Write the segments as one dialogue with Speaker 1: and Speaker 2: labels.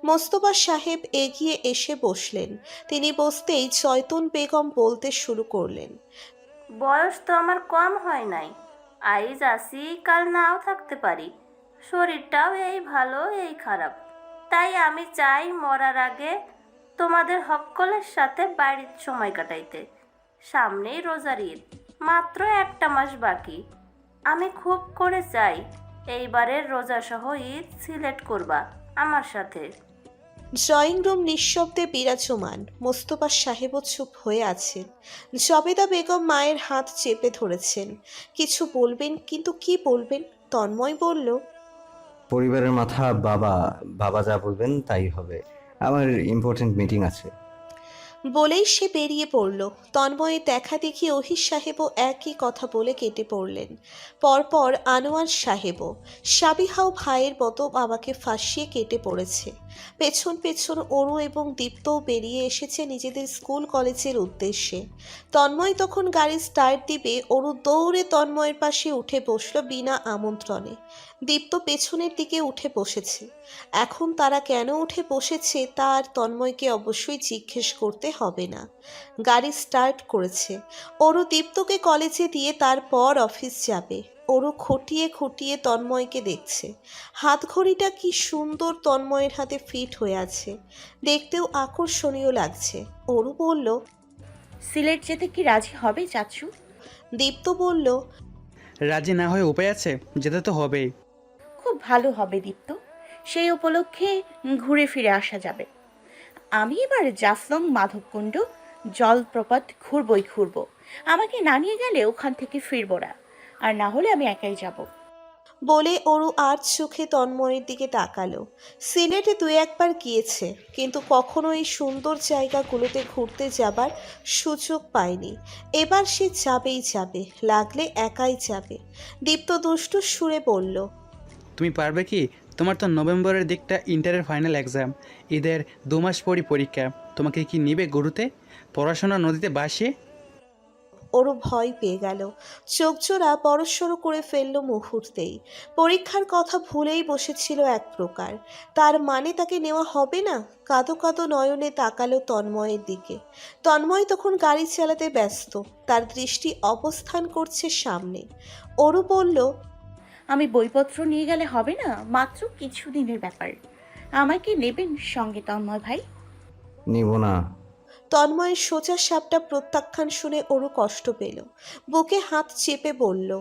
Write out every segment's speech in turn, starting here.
Speaker 1: মোস্তফা সাহেব এগিয়ে এসে বসলেন। তিনি বসতেই জয়তুন বেগম বলতে শুরু করলেন।
Speaker 2: বয়স তো আমার কম হয় নাই। আইজ আসি কাল নাও থাকতে পারি। শরীরটাও এই ভালো এই খারাপ। তাই আমি চাই মরার আগে তোমাদের সকলের সাথে বাড়ির সময় কাটাইতে। সামনেই রোজার ঈদ, মাত্র একটা মাস বাকি। আমি খুব করে চাই এইবারের রোজাসহ ঈদ সিলেক্ট করবা আমার সাথে।
Speaker 1: ড্রয়িং রুম নিঃশব্দে বিরাজমান। মোস্তফা সাহেবও চুপ হয়ে আছেন। জবেদা বেগম মায়ের হাত চেপে ধরেছেন। কিছু বলবেন, কিন্তু কি বলবেন? তন্ময় বলল,
Speaker 3: পরিবারের মাথা বাবা। বাবা যা বলবেন তাই হবে। আমার ইম্পর্টেন্ট মিটিং আছে।
Speaker 1: বলেই সে বেরিয়ে পড়ল। তন্ময়ের দেখা দেখি ওহির সাহেবও একই কথা বলে কেটে পড়লেন। পরপর আনোয়ার সাহেবও। সাবিহাও ভাইয়ের মতো বাবাকে ফাঁসিয়ে কেটে পড়েছে। পেছন পেছন অরু এবং দীপ্তও বেরিয়ে এসেছে নিজেদের স্কুল কলেজের উদ্দেশ্যে। তন্ময় তখন গাড়ি স্টার্ট দিবে, অরু দৌড়ে তন্ময়ের পাশে উঠে বসল বিনা আমন্ত্রণে। দীপ্ত পেছনের দিকে উঠে বসেছে। এখন তারা কেন উঠে বসেছে তা আর তন্ময়কে অবশ্যই জিজ্ঞেস করতে হবে না। গাড়ি স্টার্ট করেছে। অরু দীপ্তকে কলেজে দিয়ে তারপর অফিস যাবে। অরু খুঁটিয়ে খুঁটিয়ে তন্ময়কে দেখছে। হাত ঘড়িটা কি সুন্দর তন্ময়ের হাতে ফিট হয়ে আছে, দেখতেও আকর্ষণীয় লাগছে। অরু বলল,
Speaker 4: সিলেট যেতে কি রাজি হবে চাচু?
Speaker 1: দীপ্ত বলল,
Speaker 5: রাজি না হয়ে উপায় আছে, যেতে তো হবেই।
Speaker 4: খুব ভালো হবে দীপ্ত, সেই উপলক্ষে ঘুরে ফিরে আসা যাবে। আমি এবার জাফলং মাধবকুণ্ড জলপ্রপাত ঘুরবো। আমাকে না নিয়ে গেলে ওখান থেকে ফিরবো না, আর না হলে আমি একাই যাব।
Speaker 1: বলে অরু আজ চোখে তন্ময়ের দিকে তাকালো। সিলেটে দুই একবার গিয়েছে, কিন্তু কখনো এই সুন্দর জায়গাগুলোতে ঘুরতে যাবার সুযোগ পায়নি। এবার সে যাবেই যাবে, লাগলে একাই যাবে। দীপ্ত দুষ্টু সুরে বলল,
Speaker 5: তুমি পারবে কি? তোমার তো নভেম্বরের দিকটা ইন্টারের ফাইনাল এক্সাম। ঈদের 2 মাস পরই পরীক্ষা। তোমাকে কি নিবে গরুতে, পড়াশোনা নদীতে বাসিয়ে?
Speaker 1: ওরও ভয় পেয়ে গেল। চোখ জোড়া বড়সড় করে ফেলল মুহূর্তেই। পরীক্ষার কথা ভুলেই বসেছিল এক প্রকার। তার মানে তাকে নেওয়া হবে না? কাঁদো কাঁদো নয়নে তাকালো তন্ময়ের দিকে। তন্ময় তখন গাড়ি চালাতে ব্যস্ত, তার দৃষ্টি অবস্থান করছে সামনে। ওরু বলল,
Speaker 4: আমি বইপত্র নিয়ে গেলে হবে না? মাত্র কিছু দিনের ব্যাপার। আমাকে নেবেন সঙ্গে তন্ময় ভাই?
Speaker 3: নিব না।
Speaker 1: তন্ময়ের সোজা সাপটা প্রত্যাখ্যান শুনে ওরু কষ্ট পেল। বুকে হাত চেপে বলল,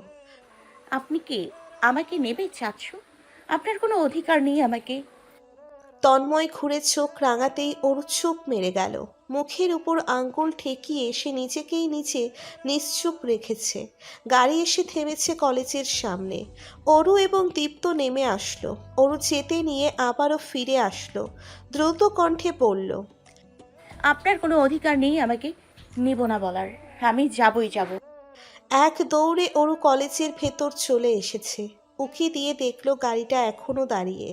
Speaker 4: আপনি কি আমাকে নেবে চাচু? আপনার কোনো অধিকার নেই আমাকে।
Speaker 1: তন্ময় ঘুরে চোখ রাঙাতেই ওর চুপ মেরে গেল। মুখের উপর আঙ্গুল ঠেকিয়ে সে নিজেকেই নিচে নিশ্চুপ রেখেছে। গাড়ি এসে থেমেছে কলেজের সামনে। অরু এবং দীপ্ত নেমে আসলো। অরু যেতে নিয়ে আবারও ফিরে আসলো। দ্রুত কণ্ঠে বলল,
Speaker 4: আপনার কোনো অধিকার নেই আমাকে নিব না বলার। আমি যাবই যাব।
Speaker 1: এক দৌড়ে অরু কলেজের ভেতর চলে এসেছে। উকি দিয়ে দেখলো গাড়িটা এখনো দাঁড়িয়ে।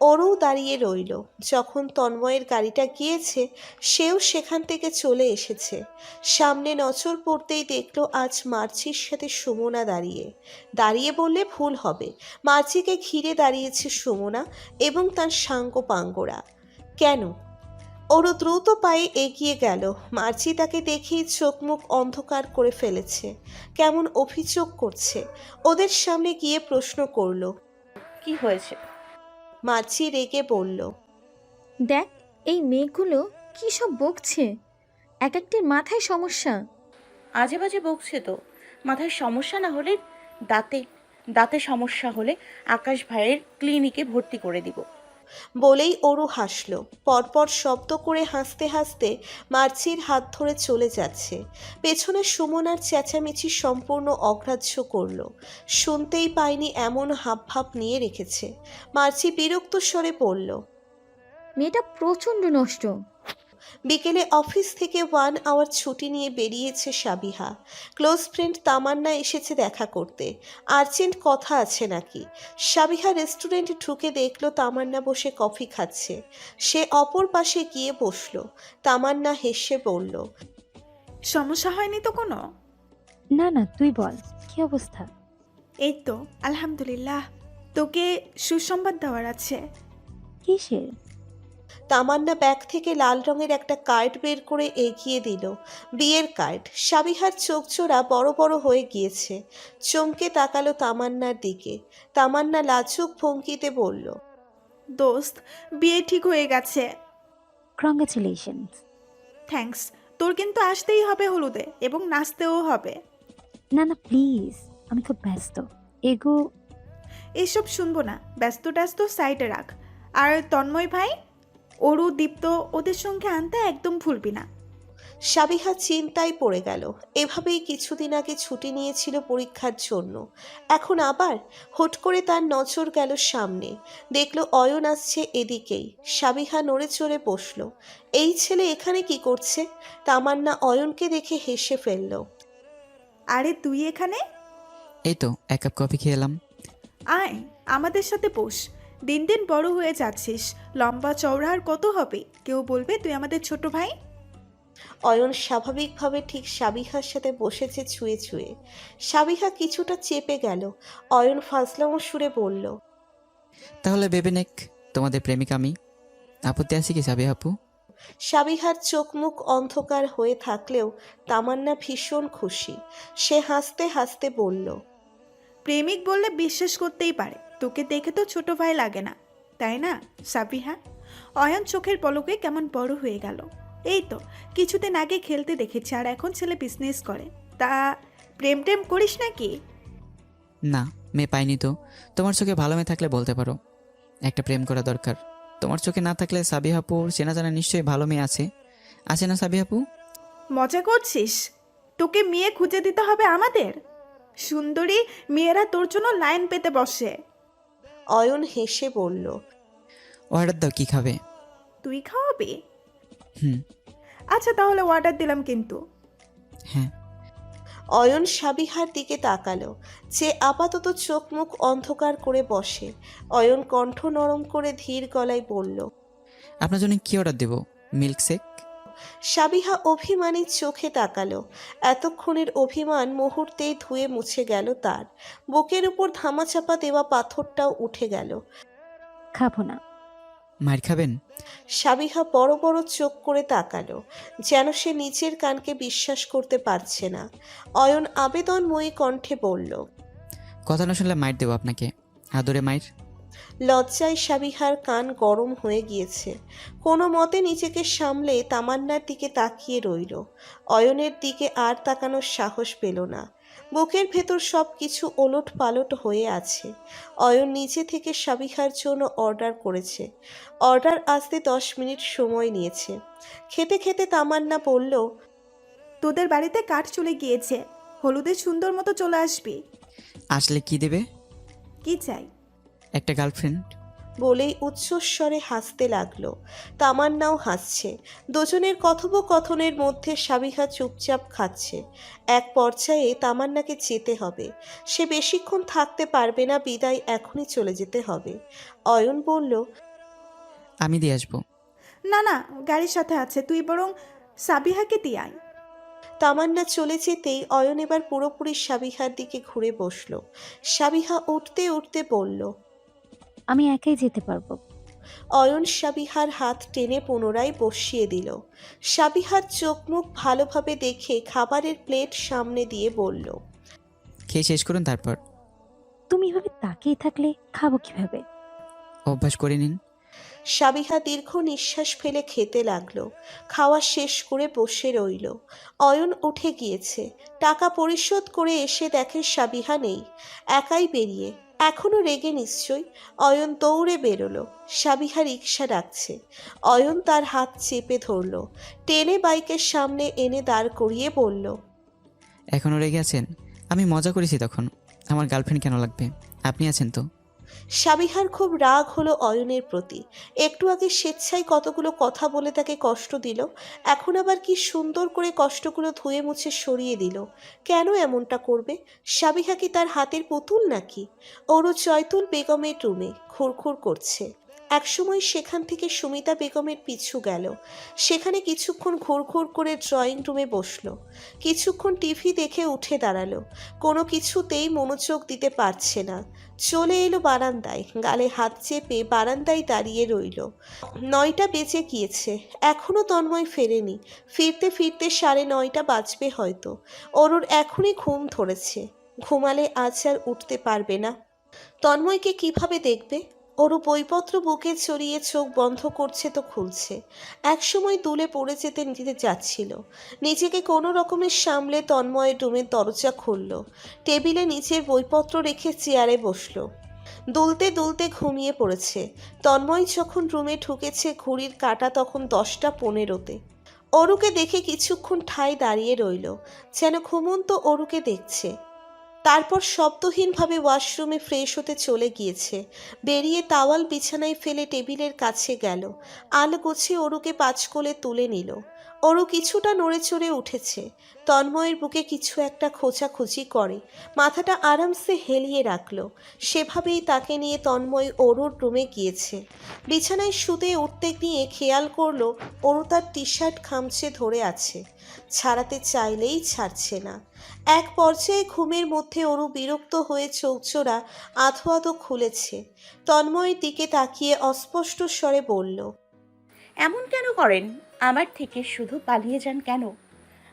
Speaker 1: অরুও দাঁড়িয়ে রইল। যখন তন্ময়ের গাড়িটা গিয়েছে, সেও সেখান থেকে চলে এসেছে। সামনে নজর পড়তেই দেখলো আজ মার্চির সাথে সুমনা দাঁড়িয়ে। দাঁড়িয়ে বললে ভুল হবে, মার্চিকে ঘিরে দাঁড়িয়েছে সুমনা এবং তার সাঙ্গপাঙ্গরা। কেন? ওরও দ্রুত পায়ে এগিয়ে গেল। মার্জি তাকে দেখেই চোখ মুখ অন্ধকার করে ফেলেছে। কেমন অভিযোগ করছে। ওদের সামনে গিয়ে প্রশ্ন করল।
Speaker 4: কি হয়েছে?
Speaker 1: মার্জি রেগে বলল,
Speaker 6: দেখ, এই মেয়েগুলো কী সব বকছে। এক একটির মাথায় সমস্যা।
Speaker 4: আজে বাজে বকছে তো। মাথায় সমস্যা না হলে দাঁতে দাঁতে সমস্যা হলে আকাশ ভাইয়ের ক্লিনিকে ভর্তি করে দিব।
Speaker 1: বলেই ওরু হাসল। পরপর শব্দ করে হাসতে হাসতে মার্চির হাত ধরে চলে যাচ্ছে। পেছনে সুমনার চেঁচামেচি সম্পূর্ণ অগ্রাহ্য করল। শুনতেই পায়নি এমন হাবভাব নিয়ে রেখেছে। মার্চি বিরক্ত স্বরে বলল,
Speaker 6: মেয়েটা প্রচণ্ড নষ্ট।
Speaker 1: বিকেলে অফিস থেকে 1 আওয়ার ছুটি নিয়ে বেরিয়েছে সাবিহা। ক্লোজ ফ্রেন্ড তামান্না এসেছে দেখা করতে। আর্জেন্ট কথা আছে নাকি। সাবিহা রেস্টুরেন্টে ঢুকে দেখলো তামান্না বসে কফি খাচ্ছে। সে অপর পাশে গিয়ে বসলো। তামান্না হেসে বলল,
Speaker 7: সমস্যা হয়নি তো কোনো?
Speaker 8: না না, তুই বল, কি অবস্থা?
Speaker 7: এই তো আলহামদুলিল্লাহ। তোকে সুসংবাদ দেওয়ার আছে।
Speaker 8: কিসের?
Speaker 1: তামান্না ব্যাগ থেকে লাল রঙের একটা কার্ড বের করে এগিয়ে দিল। বিয়ের কার্ড। সাবিহার চোখ জোড়া বড় বড় হয়ে গিয়েছে। চমকে তাকালো তামান্নার দিকে। তামান্না লাজুক ভঙ্গিতে বলল,
Speaker 7: দোস্ত, বিয়ে ঠিক হয়ে গেছে।
Speaker 8: কংগ্রাচুলেশনস।
Speaker 7: থ্যাঙ্কস। তোর কিন্তু আসতেই হবে হলুদে, এবং নাচতেও হবে।
Speaker 8: না না প্লিজ, আমি খুব ব্যস্ত। এগো।
Speaker 7: এসব শুনবো না, ব্যস্ত ট্যাস্ত সাইডে রাখ। আর তন্ময় ভাই, অরু, দীপ্ত, ওদের সঙ্গে আনতে একদম ভুলবি না।
Speaker 1: সাবিহা চিন্তায় পড়ে গেল। এভাবেই কিছুদিন আগে ছুটি নিয়েছিল পরীক্ষার জন্য, এখন আবার হুট করে তার নজর গেল সামনে। দেখলো অয়ন আসছে এদিকেই। সাবিহা নড়ে চড়ে বসলো। এই ছেলে এখানে কি করছে? তামান্না অয়নকে দেখে হেসে ফেলল।
Speaker 7: আরে তুই এখানে?
Speaker 9: এই তো 1 কাপ কফি খেয়ে এলাম।
Speaker 7: আয়, আমাদের সাথে বস। দিন দিন বড় হয়ে যাচ্ছিস, লম্বা চওড়া আর কত হবে? কেউ বলবে তুই আমাদের ছোট ভাই।
Speaker 1: অয়ন স্বাভাবিকভাবে ঠিক সাবিহার সাথে বসেছে ছুঁয়ে ছুঁয়ে। সাবিহা কিছুটা চেপে গেল। অয়ন ফাজলামো সুরে বলল,
Speaker 9: তাহলে ভেবে নেক তোমাদের প্রেমিক আমি। আপত্তি আছে কি সাবি আপু?
Speaker 1: সাবিহার চোখ মুখ অন্ধকার হয়ে থাকলেও তামান্না ভীষণ খুশি। সে হাসতে হাসতে বলল,
Speaker 7: প্রেমিক বললে বিশ্বাস করতেই পারে। তোকে দেখে তো ছোট ভাই লাগে না, তাই না সাবিহা? অয়ন চোখের পলকে কেমন বড় হয়ে গেল। এই তো কিছুদিন আগে খেলতে দেখেছি, আর এখন ছেলে বিজনেস করে। তা প্রেম টেম করিস নাকি?
Speaker 9: না, মেয়ে পাইনি তো। তোমার চোখে ভালো মেয়ে থাকলে বলতে পারো। একটা প্রেম করা দরকার। তোমার চোখে না থাকলে সাবি আপুর চেনা জানা নিশ্চয়ই ভালো মেয়ে আছে। আছে না সাবি আপু?
Speaker 7: মজা করছিস? তোকে মেয়ে খুঁজে দিতে হবে আমাদের? সুন্দরী মেয়েরা তোর জন্য লাইন পেতে বসে।
Speaker 1: অয়ন হেসে বলল,
Speaker 9: অর্ডার দাও, কি খাবে?
Speaker 7: তুই খাওয়াবি?
Speaker 9: হুম।
Speaker 7: আচ্ছা তাহলে অর্ডার দিলাম কিন্তু।
Speaker 9: হ্যাঁ।
Speaker 1: অয়ন সাবিহার দিকে তাকালো, যে আপাতত চোখ মুখ অন্ধকার করে বসে। অয়ন কণ্ঠ নরম করে ধীর গলায় বলল,
Speaker 9: আপনার জন্য কি অর্ডার দেবো? Milk shake?
Speaker 1: সাবিহা অভিমানী চোখে তাকালো। এতক্ষণের অভিমান মুহূর্তেই ধুয়ে মুছে গেল তার। বুকের উপর ধামাচাপা দেওয়া পাথরটাও উঠে গেল।
Speaker 8: খাবো না।
Speaker 9: মার খাবেন?
Speaker 1: সাবিহা বড় বড় চোখ করে তাকালো, যেন সে নিজের কানকে বিশ্বাস করতে পারছে না। অয়ন আবেদনময়ী কণ্ঠে বলল,
Speaker 9: কথা না শুনলে মাইর দেবো আপনাকে। আদরে মাইর।
Speaker 1: লজ্জায় সাবিহার কান গরম হয়ে গিয়েছে। কোনো মতে নিজেকে সামলে তামান্নার দিকে তাকিয়ে রইল। অয়নের দিকে আর তাকানোর সাহস পেল না। বুকের ভেতর সব কিছু ওলট পালট হয়ে আছে। অয়ন নিজে থেকে সাবিহার জন্য অর্ডার করেছে। অর্ডার আসতে 10 মিনিট সময় নিয়েছে। খেতে খেতে তামান্না বলল,
Speaker 7: তোদের বাড়িতে কাঠ চলে গিয়েছে, হলুদের সুন্দর মতো চলে আসবি।
Speaker 9: আসলে কি দেবে?
Speaker 7: কি চাই?
Speaker 9: একটা গার্লফ্রেন্ড।
Speaker 1: বলেই উচ্চস্বরে হাসতে লাগলো। তামান্নাও হাসছে। দুজনের কথোপকথনের মধ্যে সাবিহা চুপচাপ খাচ্ছে। এক পর্যায়ে তামান্নাকে যেতে হবে। সে বেশিক্ষণ থাকতে পারবে না, বিদায় এখনই চলে যেতে হবে। অয়ন বলল,
Speaker 9: আমি দিয়ে আসবো।
Speaker 7: না না, গাড়ির সাথে আছে, তুই বরং সাবিহাকে দিয়ে আয়।
Speaker 1: তামান্না চলে যেতেই অয়ন এবার পুরোপুরি সাবিহার দিকে ঘুরে বসল। সাবিহা উঠতে উঠতে বলল,
Speaker 8: আমি একাই যেতে পারবো।
Speaker 1: অয়ন সাবিহার হাত টেনে পুনরায় বসিয়ে দিল। সাবিহার চোখ মুখ ভালোভাবে দেখে খাবারের প্লেট সামনে দিয়ে বলল,
Speaker 9: খেয়ে শেষ করুন তারপর।
Speaker 8: তুমি এভাবে তাকিয়ে থাকলে খাবো কিভাবে?
Speaker 9: অভ্যাস করে নিন।
Speaker 1: সাবিহা দীর্ঘ নিঃশ্বাস ফেলে খেতে লাগলো। খাওয়া শেষ করে বসে রইল। অয়ন উঠে গিয়েছে। টাকা পরিশোধ করে এসে দেখে সাবিহা নেই, একাই বেরিয়ে। এখনো রেগে নিশ্চয়। অয়ন দৌড়ে বেরোলো। সাবিহা রিকশা ডাকছে। অয়ন তার হাত চেপে ধরল, টেনে বাইকের সামনে এনে দাঁড় করিয়ে বলল,
Speaker 9: এখনও রেগে আছেন? আমি মজা করেছি তখন। আমার গার্লফ্রেন্ড কেন লাগবে? আপনি আছেন তো।
Speaker 1: সাবিহার খুব রাগ হলো অয়নের প্রতি। একটু আগে স্বেচ্ছায় কতগুলো কথা বলে তাকে কষ্ট দিল, এখন আবার কি সুন্দর করে কষ্টগুলো ধুয়ে মুছে সরিয়ে দিল। কেন এমনটা করবে? সাবিহা কি তার হাতের পুতুল নাকি? ওরও জয়তুল বেগমের রুমে খুরখুর করছে। একসময় সেখান থেকে সুমিতা বেগমের পিছু গেল। সেখানে কিছুক্ষণ ঘুরঘুর করে ড্রয়িং রুমে বসলো। কিছুক্ষণ টিভি দেখে উঠে দাঁড়ালো। কোনো কিছুতেই মনোযোগ দিতে পারছে না। চলে এলো বারান্দায়, গালে হাত চেপে বারান্দায় দাঁড়িয়ে রইল। 9টা বেজে গিয়েছে, এখনও তন্ময় ফেরেনি। ফিরতে ফিরতে 9:30 বাজবে হয়তো। অরুর এখনই ঘুম ধরেছে, ঘুমালে আজ আর উঠতে পারবে না। তন্ময়কে কিভাবে দেখবে? অরু বইপত্র বুকে চড়িয়ে চোখ বন্ধ করছে তো খুলছে। একসময় দুলে পড়ে যেতে নিতে যাচ্ছিল। নিজেকে কোনো রকমের সামলে তন্ময়ের রুমের দরজা খুলল। টেবিলে নিচের বইপত্র রেখে চেয়ারে বসলো। দুলতে দুলতে ঘুমিয়ে পড়েছে। তন্ময় যখন রুমে ঢুকেছে ঘড়ির কাঁটা তখন 10টা 15-তে। অরুকে দেখে কিছুক্ষণ ঠায় দাঁড়িয়ে রইল, যেন ঘুমন্ত অরুকে দেখছে। তারপর শব্দহীনভাবে ওয়াশরুমে ফ্রেশ হতে চলে গিয়েছে। বেরিয়ে তাওয়াল বিছানায় ফেলে টেবিলের কাছে গেল। আলগোছে অরুকে 5 কোলে তুলে নিল। অরু কিছুটা নড়ে চড়ে উঠেছে। তন্ময়ের বুকে কিছু একটা খোঁচাখুচি করে, মাথাটা আরামসে হেলিয়ে রাখলো। সেভাবেই তাকে নিয়ে তন্ময় অরুর রুমে গিয়েছে। বিছানায় শুতে উঠতে গিয়ে খেয়াল করলো অরু তার টি শার্ট খামচে ধরে আছে, ছাড়াতে চাইলেই ছাড়ছে না। এক পর্যায়ে ঘুমের মধ্যে অরু বিরক্ত হয়ে চৌচোরা আধো আধো খুলেছে। তন্ময়ের দিকে তাকিয়ে অস্পষ্ট স্বরে বলল,
Speaker 4: এমন কেন করেন? আমার থেকে শুধু পালিয়ে যান কেন?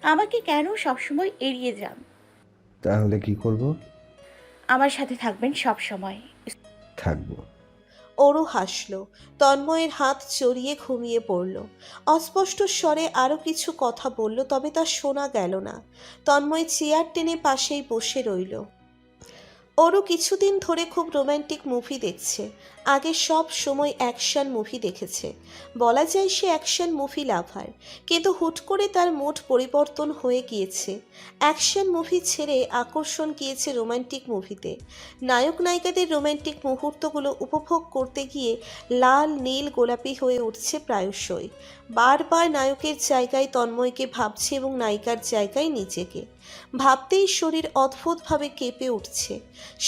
Speaker 4: আমাকে কেন সবসময় এড়িয়ে যান?
Speaker 3: তাহলে কি করব?
Speaker 4: আমার সাথে থাকবেন সব সময়।
Speaker 3: থাকবো।
Speaker 1: অরু হাসল। তন্ময়ের হাত জড়িয়ে ঘুমিয়ে পড়ল। অস্পষ্ট স্বরে আরও কিছু কথা বলল, তবে তা শোনা গেল না। তন্ময় চেয়ার টেনে পাশেই বসে রইল। অরু কিছুদিন ধরে খুব রোম্যান্টিক মুভি দেখছে। আগে সব সময় অ্যাকশন মুভি দেখেছে, বলা যায় সে অ্যাকশন মুভি লাভার। কিন্তু হুট করে তার মুড পরিবর্তন হয়ে গিয়েছে। অ্যাকশন মুভি ছেড়ে আকর্ষণ গিয়েছে রোম্যান্টিক মুভিতে। নায়ক নায়িকাদের রোম্যান্টিক মুহূর্তগুলো উপভোগ করতে গিয়ে লাল নীল গোলাপি হয়ে উঠছে প্রায়শই। বারবার নায়কের জায়গায় তন্ময়কে ভাবছে এবং নায়িকার জায়গায় নিজেকে। ভাবতেই শরীর অদ্ভুতভাবে কেঁপে উঠছে,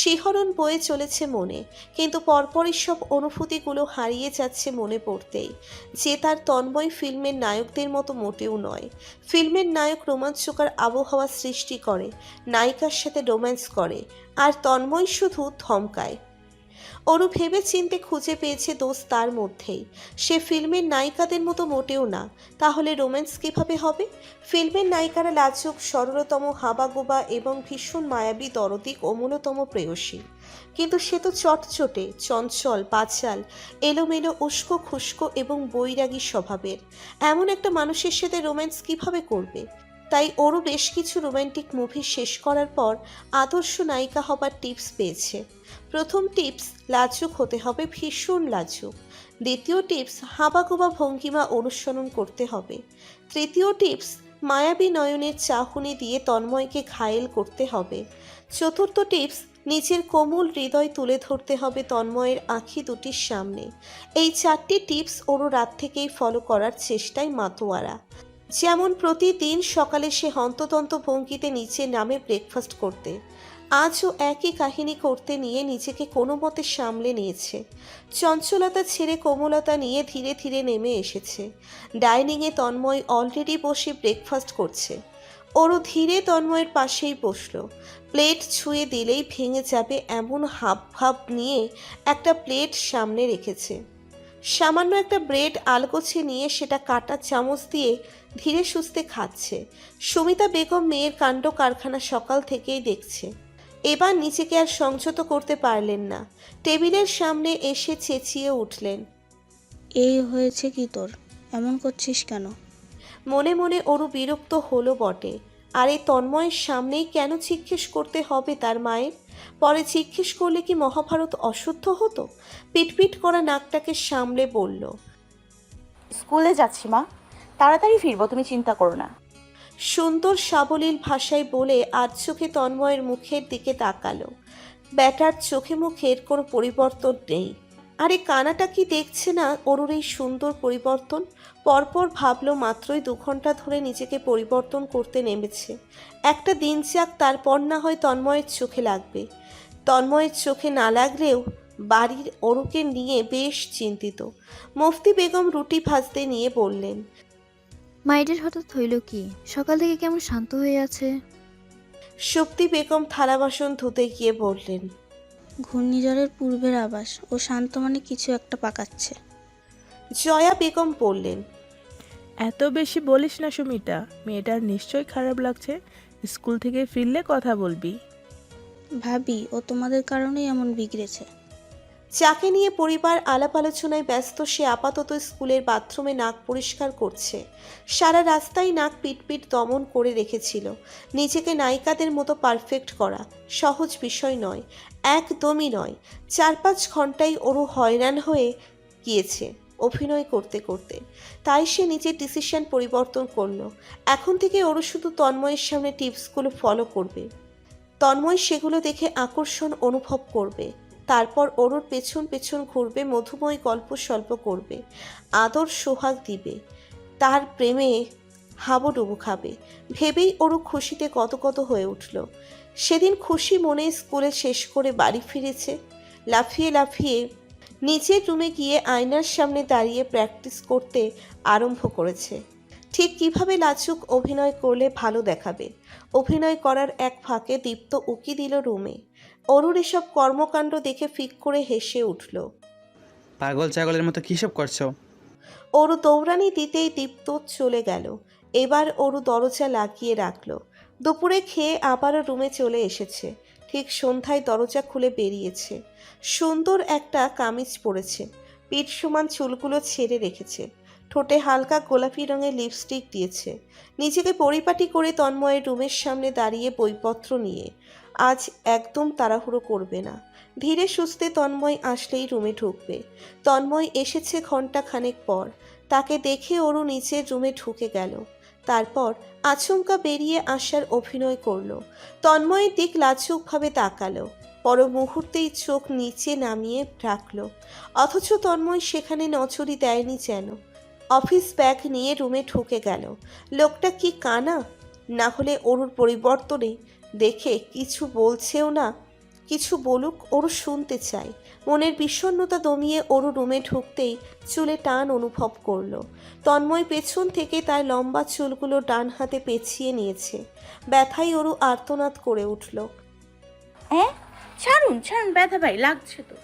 Speaker 1: শিহরণ বয়ে চলেছে মনে। কিন্তু পরপরই সব অনুভূতিগুলো হারিয়ে যাচ্ছে মনে পড়তেই যে তার তন্ময় ফিল্মের নায়কদের মতো মোটেও নয়। ফিল্মের নায়ক রোমাঞ্চকর আবহাওয়া সৃষ্টি করে, নায়িকার সাথে রোম্যান্স করে, আর তন্ময় শুধু ধমকায়। অরু ভেবে চিনতে খুঁজে পেয়েছে দোষ তার মধ্যেই। সে ফিল্মের নায়িকাদের মতো মোটেও না, তাহলে রোম্যান্স কীভাবে হবে? ফিল্মের নায়িকারা লাজুক, সরলতম, হাবাগোবা এবং ভীষণ মায়াবী, দরদি, কোমলতম প্রেয়সী। কিন্তু সে তো চটচটে, চঞ্চল, বাচাল, এলোমেলো, উস্কো খুস্কো এবং বৈরাগী স্বভাবের। এমন একটা মানুষের সাথে রোম্যান্স কীভাবে করবে? তাই অরু বেশ কিছু রোম্যান্টিক মুভি শেষ করার পর আদর্শ নায়িকা হবার টিপস পেয়েছে। প্রথম টিপস, লাজুক হতে হবে, ভীষণ লাজুক। দ্বিতীয় টিপস, হাবাগোবা ভঙ্গিমা অনুসরণ করতে হবে। তৃতীয় টিপস, মায়াবী নয়নের চাহনি দিয়ে তন্ময়কে ঘায়েল করতে হবে। চতুর্থ টিপস, নিজের কোমল হৃদয় তুলে ধরতে হবে তন্ময়ের আঁখি দুটির সামনে। এই 4টি টিপস অরু রাত থেকেই ফলো করার চেষ্টায় মাতোয়ারা। যেমন প্রতিদিন সকালে সে হন্তদন্ত ভঙ্গিতে নিচে নামে ব্রেকফাস্ট করতে। আজও একই কাহিনী করতে নিয়ে নিজেকে কোনো মতে সামলে নিয়েছে। চঞ্চলতা ছেড়ে কোমলতা নিয়ে ধীরে ধীরে নেমে এসেছে। ডাইনিংয়ে তন্ময় অলরেডি বসে ব্রেকফাস্ট করছে। অরু ধীরে তন্ময়ের পাশেই বসলো। প্লেট ছুঁয়ে দিলেই ভেঙে যাবে এমন হাবভাব নিয়ে একটা প্লেট সামনে রেখেছে। সামান্য একটা ব্রেড আলগোছে নিয়ে সেটা কাটা চামচ দিয়ে ধীরে সুস্থে খাচ্ছে। সুমিতা বেগম মেয়ের কাণ্ড কারখানা সকাল থেকেই দেখছে। এবার নিজেকে আর সংযত করতে পারলেন না। টেবিলের সামনে এসে চেঁচিয়ে উঠলেন,
Speaker 10: এই হয়েছে কি তোর? এমন করছিস কেন?
Speaker 1: মনে মনে অরু বিরক্ত হলো বটে। আর এই তন্ময়ের সামনেই কেন জিজ্ঞেস করতে হবে তার মায়ের? পরে জিজ্ঞেস করলে কি মহাভারত অশুদ্ধ হতো? পিটপিট করা নাকটাকে সামলে বলল,
Speaker 4: স্কুলে যাচ্ছি মা, তাড়াতাড়ি ফিরবো, তুমি চিন্তা করো না।
Speaker 1: সুন্দর সাবলীল ভাষায় বলে আজ চোখে তন্ময়ের মুখের দিকে তাকালো। ব্যাটার চোখে মুখের কোনো পরিবর্তন নেই। আরে কানাটা কি দেখছে না অরুর এই সুন্দর পরিবর্তন? পরপর ভাবলো মাত্রই 2 ঘন্টা ধরে নিজেকে পরিবর্তন করতে নেমেছে। একটা দিন যাক, তারপর না হয় তন্ময়ের চোখে লাগবে। তন্ময়ের চোখে না লাগলেও বাড়ির অরুকে নিয়ে বেশ চিন্তিত। মুফতি বেগম রুটি ভাজতে নিয়ে বললেন,
Speaker 6: মাইডের হঠাৎ হইল কি? সকাল থেকে কেমন শান্ত হয়ে আছে।
Speaker 1: শক্তি বেগম থালা বাসন ধুতে গিয়ে বললেন,
Speaker 10: ঘূর্ণিঝড়ের পূর্বের আভাস, ও শান্ত মানে কিছু একটা পাকাচ্ছে।
Speaker 1: জয়া বেগম বললেন,
Speaker 11: এত বেশি বলিস না সুমিতা, মেয়েটার নিশ্চয়ই খারাপ লাগছে। স্কুল থেকে ফিরলে কথা বলবি।
Speaker 10: ভাবি, ও তোমাদের কারণেই এমন বিগড়েছে।
Speaker 1: যাকে নিয়ে পরিবার আলাপ আলোচনায় ব্যস্ত সে আপাতত স্কুলের বাথরুমে নাক পরিষ্কার করছে। সারা রাস্তায় নাক পিটপিট দমন করে রেখেছিল। নিজেকে নায়িকাদের মতো পারফেক্ট করা সহজ বিষয় নয়, একদমই নয়। 4-5 ঘন্টায় ওরও হয়রান হয়ে গিয়েছে অভিনয় করতে করতে। তাই সে নিজের ডিসিশন পরিবর্তন করলো। এখন থেকে ওরও শুধু তন্ময়ের সামনে টিপসগুলো ফলো করবে। তন্ময় সেগুলো দেখে আকর্ষণ অনুভব করবে। তারপর ওর পেছন পেছন ঘুরবে, মধুময় গল্প স্বল্প করবে, আদর সোহাগ দিবে, তার প্রেমে হাবুডুবু খাবে। ভেবেই ওর খুশিতে কত কত হয়ে উঠল। সেদিন খুশি মনে স্কুলে শেষ করে বাড়ি ফিরেছে। লাফিয়ে লাফিয়ে নিচের রুমে গিয়ে আয়নার সামনে দাঁড়িয়ে প্র্যাকটিস করতে আরম্ভ করেছে। ঠিক কিভাবে লাজুক অভিনয় করলে ভালো দেখাবে। অভিনয় করার এক ফাঁকে দীপ্ত উকি দিল রুমে। অরুর এসব কর্মকাণ্ড দেখে ফিক করে হেসে উঠল।
Speaker 5: পাগল ছাগলের মতো কী সব করছো?
Speaker 1: অরু দৌড়ানি দিতেই দীপ্ত চলে গেল। এবার অরু দরজা লাগিয়ে রাখল। দুপুরে খেয়ে আবারও রুমে চলে এসেছে। ঠিক সন্ধ্যায় দরজা খুলে বেরিয়েছে। সুন্দর একটা কামিজ পরেছে, পিঠ সমান চুলগুলো ছেড়ে রেখেছে, ঠোঁটে হালকা গোলাপি রঙের লিপস্টিক দিয়েছে। নিজেকে পরিপাটি করে তন্ময়ের রুমের সামনে দাঁড়িয়ে বইপত্র নিয়ে। আজ একদম তাড়াহুড়ো করবে না, ধীরে সুস্থে তন্ময় আসলেই রুমে ঢুকবে। তন্ময় এসেছে ঘন্টা খানেক পর। তাকে দেখে অরু নিচের রুমে ঢুকে গেল। তারপর আচমকা বেরিয়ে আসার অভিনয় করলো। তন্ময়ের দিক লাজুকভাবে তাকালো, পর মুহূর্তেই চোখ নিচে নামিয়ে রাখলো। অথচ তন্ময় সেখানে নজরই দেয়নি যেন। অফিস ব্যাগ নিয়ে রুমে ঢুকে গেল। লোকটা কি কানা? না হলে অরুর পরিবর্তনে দেখে কিছু বলছেও না। কিছু বলুক, ওরও শুনতে চায়। মনের বিষণ্ণতা দমিয়ে ওরও রুমে ঢুকতেই চুলে টান অনুভব করলো। তন্ময় পেছন থেকে তার লম্বা চুলগুলো ডান হাতে পেঁচিয়ে নিয়েছে। ব্যথায় ওরও আর্তনাদ করে উঠল।
Speaker 4: হ্যাঁ, ছাড়ুন ছাড়ুন, ব্যথা ভাই লাগছে তো।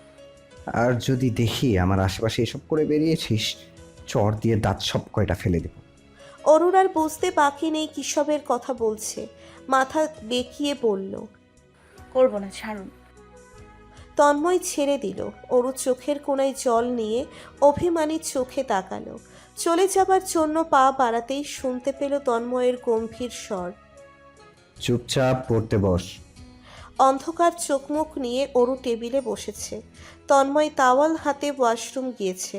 Speaker 3: আর যদি দেখি আমার আশেপাশে এসব করে বেরিয়েছিস, চর দিয়ে দাঁত সব কয়টা ফেলে দেব।
Speaker 1: অরুর আর বুঝতে বাকি নেই কিসবের কথা বলছে। মাথা বেঁকিয়ে বলল,
Speaker 4: করবো না, ছাড়ুন।
Speaker 1: তন্ময় ছেড়ে দিল। অরু চোখের কোণায় জল নিয়ে অভিমানী চোখে তাকালো। চলে যাবার জন্য পা বাড়াতেই শুনতে পেল তন্ময়ের গম্ভীর স্বর,
Speaker 3: চুপচাপ পড়তে বস।
Speaker 1: অন্ধকার চোখমুখ নিয়ে অরু টেবিলে বসেছে। তন্ময় তাওয়াল হাতে ওয়াশরুম গিয়েছে।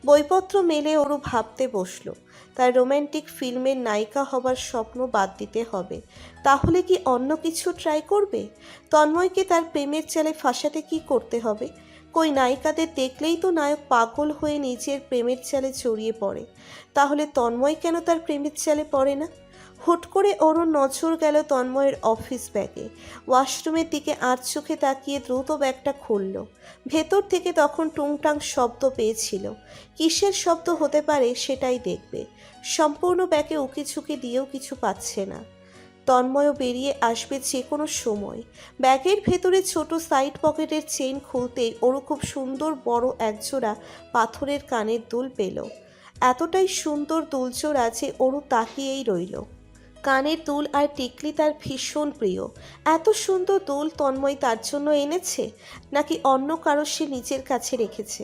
Speaker 1: বইপত্র মেলে অরু ভাবতে বসলো। তার রোম্যান্টিক ফিল্মের নায়িকা হবার স্বপ্ন বাদ দিতে হবে। তাহলে কি অন্য কিছু ট্রাই করবে? তন্ময়কে তার প্রেমের জালে ফাঁসাতে কি করতে হবে? কই নায়িকাদের দেখলেই তো নায়ক পাগল হয়ে নিজের প্রেমের জালে জড়িয়ে পড়ে। তাহলে তন্ময় কেন তার প্রেমের জালে পড়ে না? হুট করে অরুণ নজর গেল তন্ময়ের অফিস ব্যাগে। ওয়াশরুমের দিকে আর চোখে তাকিয়ে দ্রুত ব্যাগটা খুলল। ভেতর থেকে তখন টুংটাং শব্দ পেয়েছিল। কিসের শব্দ হতে পারে সেটাই দেখবে। সম্পূর্ণ ব্যাগে উকিঝুঁকি দিয়েও কিছু পাচ্ছে না। তন্ময়ও বেরিয়ে আসবে যে কোনো সময়। ব্যাগের ভেতরে ছোট সাইড পকেটের চেইন খুলতেই ওরও খুব সুন্দর বড় একজোড়া পাথরের কানের দুল পেল। এতটাই সুন্দর দুলজোড়া যে ওরও তাকিয়েই রইল। কানের দুল আর টিকলি তার ভীষণ প্রিয়। এত সুন্দর দুল তন্ময় তার জন্য এনেছে, নাকি অন্য কারো সে নিজের কাছে রেখেছে?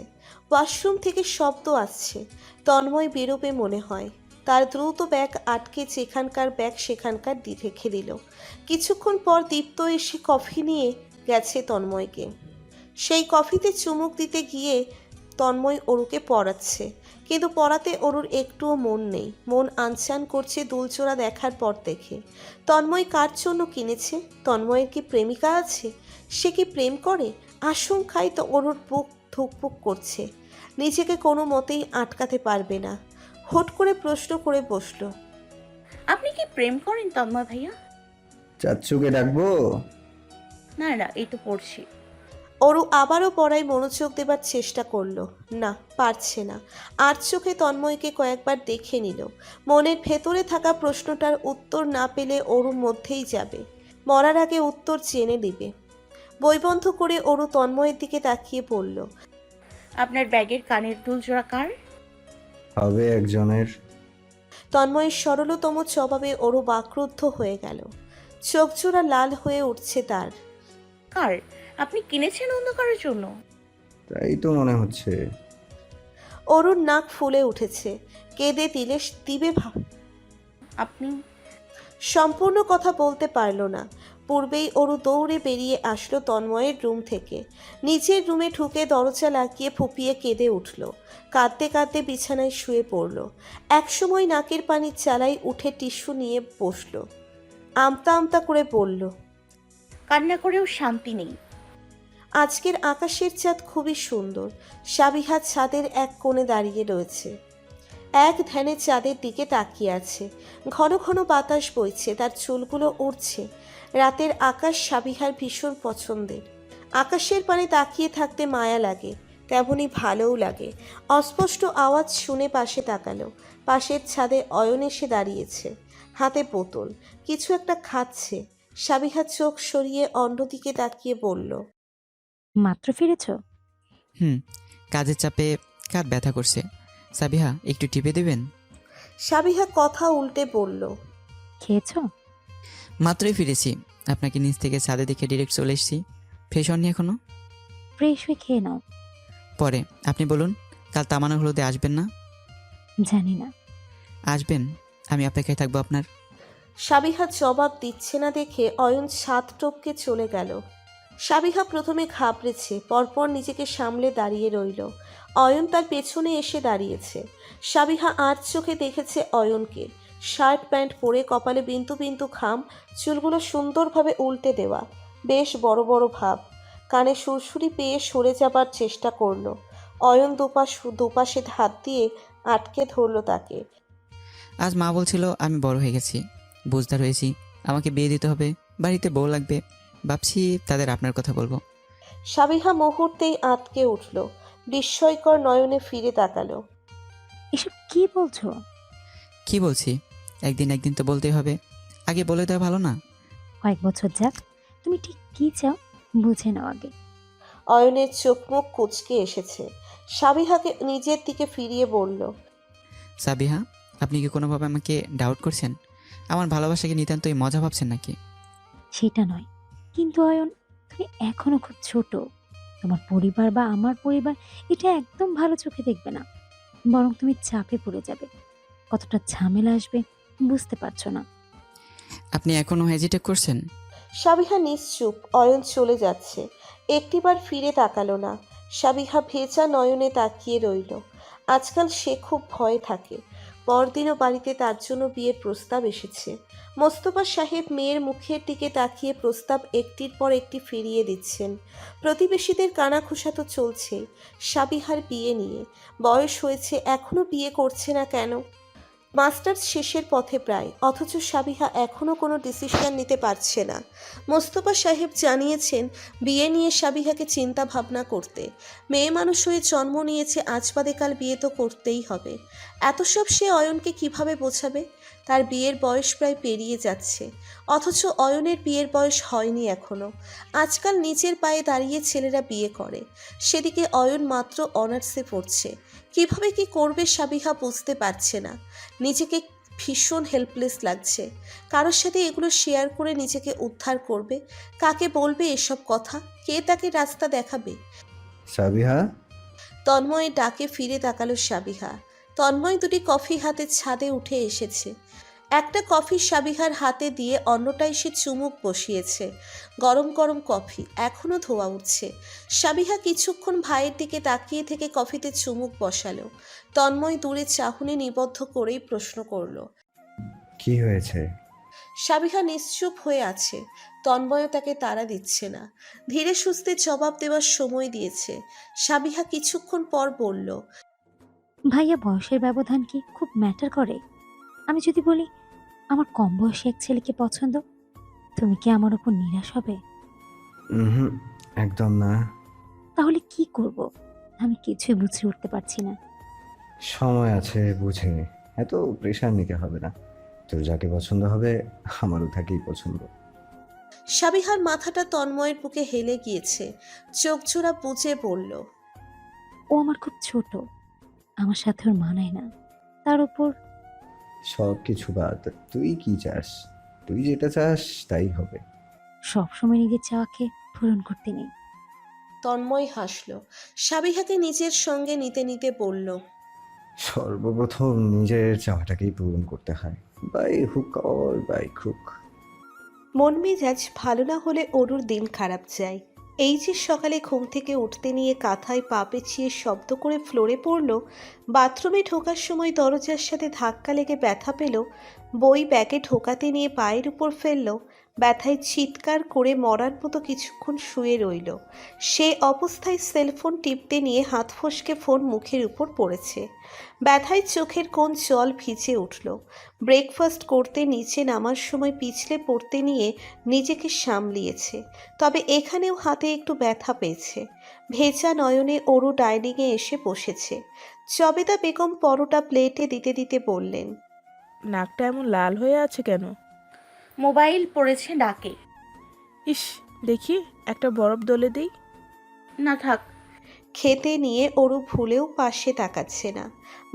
Speaker 1: ওয়াশরুম থেকে শব্দ আসছে। তন্ময় বেরোবে মনে হয়। তার দ্রুত ব্যাগ আটকে যেখানকার ব্যাগ সেখানকার রেখে দিল। কিছুক্ষণ পর দীপ্ত এসে কফি নিয়ে গেছে তন্ময়কে। সেই কফিতে চুমুক দিতে গিয়ে তন্ময় অরুকে পড়াচ্ছে, কিন্তু পড়াতে অরুর একটুও মন নেই। মন আনচান করছে দুলচোরা দেখার পর দেখে। তন্ময় কার জন্য কিনেছে? তন্ময়ের কি প্রেমিকা আছে? সে কি প্রেম করে? আশঙ্কায় তো অরুর বুক ধুকপুক করছে। নিজেকে কোনো মতেই আটকাতে পারবে না। হুট করে প্রশ্ন করে বসল,
Speaker 4: আপনি কি প্রেম করেন তন্ময় ভাইয়া?
Speaker 3: চাচ্চুকে ডাকবো?
Speaker 4: না না, এই তো পড়ছি।
Speaker 1: অরু আবারও পড়ায় মনোযোগ দেবার চেষ্টা করলো, না পারছে না। আর চোখে তন্ময়কে কয়েকবার দেখে নিল। মনের ভেতরে থাকা প্রশ্নটার উত্তর না পেলে অরুর মধ্যেই যাবে, মরার আগে উত্তর জেনে দিবে। বই বন্ধ করে অরু তন্ময়ের দিকে তাকিয়ে পড়ল।
Speaker 4: আপনার ব্যাগের কানের দুল জোড়া কার?
Speaker 3: হবে একজনের।
Speaker 1: তন্ময়ের সরলতম জবাবে অরু বাক্রুদ্ধ হয়ে গেল। চোখ জোড়া লাল হয়ে উঠছে তার।
Speaker 4: কার? আপনি কিনেছেন অন্য কারোর জন্য?
Speaker 3: তাই তো মনে হচ্ছে।
Speaker 1: অরুর নাক ফুলে উঠেছে। কেঁদে দিবে
Speaker 4: আপনি?
Speaker 1: সম্পূর্ণ কথা বলতে পারল না। পূর্বেই অরু দৌড়ে বেরিয়ে আসলো তন্ময়ের রুম থেকে। নিজের রুমে ঢুকে দরজা লাগিয়ে ফুপিয়ে কেঁদে উঠল। কাঁদতে কাঁদতে বিছানায় শুয়ে পড়ল। একসময় নাকের পানির চালায় উঠে টিস্যু নিয়ে বসল। আমতা আমতা করে বলল,
Speaker 4: কান্না করেও শান্তি নেই।
Speaker 1: আজকের আকাশের চাঁদ খুবই সুন্দর। সাবিহা ছাদের এক কোণে দাঁড়িয়ে রয়েছে, এক ধ্যানে চাঁদের দিকে তাকিয়ে আছে। ঘন ঘন বাতাস বইছে, তার চুলগুলো উড়ছে। রাতের আকাশ সাবিহার ভীষণ পছন্দের। আকাশের পানে তাকিয়ে থাকতে মায়া লাগে, তেমনি ভালোও লাগে। অস্পষ্ট আওয়াজ শুনে পাশে তাকালো। পাশের ছাদে অয়ন এসে দাঁড়িয়েছে, হাতে বোতল, কিছু একটা খাচ্ছে। সাবিহা চোখ সরিয়ে অন্যদিকে তাকিয়ে বলল,
Speaker 8: মাত্র ফিরেছ?
Speaker 9: কাজের চাপে কাঁধ ব্যথা করছে। সাবিহা একটু টিপে দেবেন?
Speaker 1: সাবিহা কথা উল্টে বলল,
Speaker 8: খেয়েছ?
Speaker 9: মাত্রই ফিরেছি, আপনাকে নিচ থেকে ছাদে দেখে ডিরেক্ট চলে এসেছি। ফ্রেশ হননি এখনো?
Speaker 8: ফ্রেশ হয়ে খেয়ে নাও।
Speaker 9: পরে আপনি বলুন, কাল তামানা হলুদে আসবেন না?
Speaker 8: জানি না।
Speaker 9: আসবেন, আমি অপেক্ষায় থাকবো আপনার।
Speaker 1: সাবিহা জবাব দিচ্ছে না দেখে অয়ন ছাদ টপকে চলে গেল। সাবিহা প্রথমে ঘাবড়েছে, পরপর নিজেকে সামলে দাঁড়িয়ে রইল। অয়ন তার পেছনে এসে দাঁড়িয়েছে। সাবিহা আর চোখে দেখেছে অয়নকে, শার্ট প্যান্ট পরে, কপালে বিন্দু বিন্দু ঘাম, চুলগুলো সুন্দরভাবে উল্টে দেওয়া, বেশ বড় বড় ভাব। কানে সুরসুরি পেয়ে সরে যাবার চেষ্টা করলো। অয়ন দুপাশে হাত দিয়ে আটকে ধরলো তাকে।
Speaker 9: আজ মা বলছিল আমি বড় হয়ে গেছি, বুঝদার হয়েছি, আমাকে বিয়ে দিতে হবে, বাড়িতে বউ লাগবে। ভাবছি তাদের আপনার কথা বলবো।
Speaker 1: সাবিহা মুহূর্তেই আটকে উঠল, বিস্ময়কর নয়নে ফিরে তাকালো।
Speaker 8: এসব কি বলছো?
Speaker 9: কি বলছি? একদিন তো বলতেই হবে, আগে বলে দেওয়া ভালো না?
Speaker 8: কয়েক বছর যাক, তুমি ঠিক কি চাও বুঝে নাও আগে।
Speaker 1: অয়নের চোখ মুখ কুঁচকে এসেছে। সাবিহাকে নিজের দিকে ফিরিয়ে বলল,
Speaker 9: সাবিহা, আপনি কি কোনোভাবে আমাকে ডাউট করছেন? আমার ভালোবাসাকে নিতান্তই মজা ভাবছেন নাকি?
Speaker 8: সেটা নয়, কিন্তু অয়ন, তুমি এখনো খুব ছোট। তোমার পরিবার বা আমার পরিবার এটা একদম ভালো চোখে দেখবে না, বরং তুমি চাপে পড়ে যাবে। কতটা ঝামেলা আসবে বুঝতে পারছো না।
Speaker 9: আপনি এখনো হেজিটেট করছেন?
Speaker 1: সাবিহা নিশ্চুপ। অয়ন চলে যাচ্ছে, একটিবার ফিরে তাকালো না। সাবিহা ভেজা নয়নে তাকিয়ে রইল। আজকাল সে খুব ভয়ে থাকে। পরদিনও বাড়িতে তার জন্য বিয়ের প্রস্তাব এসেছে। মোস্তফা সাহেব মেয়ের মুখের দিকে তাকিয়ে প্রস্তাব একটির পর একটি ফিরিয়ে দিচ্ছেন। প্রতিবেশীদের কানাঘুষা তো চলছেই সাবিহার বিয়ে নিয়ে। বয়স হয়েছে, এখনো বিয়ে করছে না কেন? মাস্টার্স শেষের পথে প্রায়, অথচ সাবিহা এখনও কোনো ডিসিশন নিতে পারছে না। মোস্তফা সাহেব জানিয়েছেন বিয়ে নিয়ে সাবিহাকে চিন্তা ভাবনা করতে। মেয়ে মানুষ হয়ে জন্ম নিয়েছে, আজ বাদে কাল বিয়ে তো করতেই হবে। এত সব সে অয়নকে কিভাবে বোঝাবে? তার বিয়ের বয়স প্রায় পেরিয়ে যাচ্ছে, অথচ অয়নের বিয়ের বয়স হয়নি এখনও। আজকাল নিজের পায়ে দাঁড়িয়ে ছেলেরা বিয়ে করে, সেদিকে অয়ন মাত্র অনার্সে পড়ছে। কিভাবে কি করবে সাবিহা বুঝতে পারছে না। নিজেকে ভীষণ হেল্পলেস লাগছে। কারোর সাথে এগুলো শেয়ার করে নিজেকে উদ্ধার করবে? কাকে বলবে এসব কথা? কে তাকে রাস্তা দেখাবে?
Speaker 3: সাবিহা,
Speaker 1: তন্ময়ের ডাকে ফিরে তাকালো সাবিহা। তন্ময় দুটি কফি হাতে ছাদে উঠে এসেছে। একটা কফি সাবিহার হাতে দিয়ে অন্যটায় সে চুমুক বসিয়েছে। গরম গরম কফি, এখনো ধোয়া উঠছে। সাবিহা কিছুক্ষণ ভাইয়ের দিকে তাকিয়ে থেকে কফিতে চুমুক বসালো। তন্ময় দূরে চাহনি নিবদ্ধ করেই প্রশ্ন করলো,
Speaker 3: কি হয়েছে?
Speaker 1: সাবিহা নিশ্চুপ হয়ে আছে। তন্ময়ও তাকে তাড়া দিচ্ছে না। ধীরে সুস্থে জবাব দেওয়ার সময় দিয়েছে। সাবিহা কিছুক্ষণ পর বলল,
Speaker 8: ভাইয়া, বয়সের ব্যবধান কি খুব ম্যাটার করে? আমি যদি বলি আমার কম বয়সী এক ছেলেকে পছন্দ, তুমি কি আমার উপর নিরাশ হবে?
Speaker 3: হুম, একদম না।
Speaker 8: তাহলে কি করব? আমি কিছুই বুঝে উঠতে পারছি না।
Speaker 3: সময় আছে, বুঝে নে। এত প্রেশার নিতে হবে না। তোর যাকে পছন্দ হবে আমারও তাকেই পছন্দ।
Speaker 1: সাবিহার মাথাটা তন্ময়ের বুকে হেলে গিয়েছে। চোখ জোড়া বুজে বলল,
Speaker 8: ও আমার খুব ছোট, আমার সাথে ওর মানায় না। তার উপর
Speaker 3: সব কিছু বাদ, তুই কি চাস? তুই যেটা চাস তাই হবে।
Speaker 8: সবসময় নিজের চাওয়াকে পূরণ করতে নেই।
Speaker 1: তন্ময় হাসল। সাবিহাকে নিজের সঙ্গে নিতে নিতে বলল,
Speaker 3: সর্বপ্রথম নিজের চাওয়াটাকেই পূরণ করতে হয়, by hook or by crook.
Speaker 1: মন মেজাজ ভালো না হলে অরুর দিন খারাপ যায়। এই যে সকালে ঘুম থেকে উঠতে নিয়ে কাঁথায় পা পেঁচিয়ে শব্দ করে ফ্লোরে পড়ল, বাথরুমে ঢোকার সময় দরজার সাথে ধাক্কা লেগে ব্যথা পেল, বই ব্যাগে ঢোকাতে নিয়ে পায়ের উপর ফেলল, ব্যথায় চিৎকার করে মরার মতো কিছুক্ষণ শুয়ে রইল। সে অবস্থায় সেলফোন টিপতে নিয়ে হাত ফসকে ফোন মুখের উপর পড়েছে। ব্যথায় চোখের কোণ জল ভিজে উঠল। ব্রেকফাস্ট করতে নিচে নামার সময় পিছলে পড়তে নিয়ে নিজেকে সামলিয়েছে, তবে এখানেও হাতে একটু ব্যথা পেয়েছে। ভেজা নয়নে অরু ডাইনিংয়ে এসে বসেছে। জবেদা বেগম পরোটা প্লেটে দিতে দিতে বললেন,
Speaker 11: নাকটা এমন লাল হয়ে আছে কেন?
Speaker 4: মোবাইল পড়েছে ডাকে।
Speaker 11: ইস, দেখি একটা বরফ দলে দিই।
Speaker 4: না থাক।
Speaker 1: খেতে নিয়ে অরু ভুলেও পাশে তাকাচ্ছে না,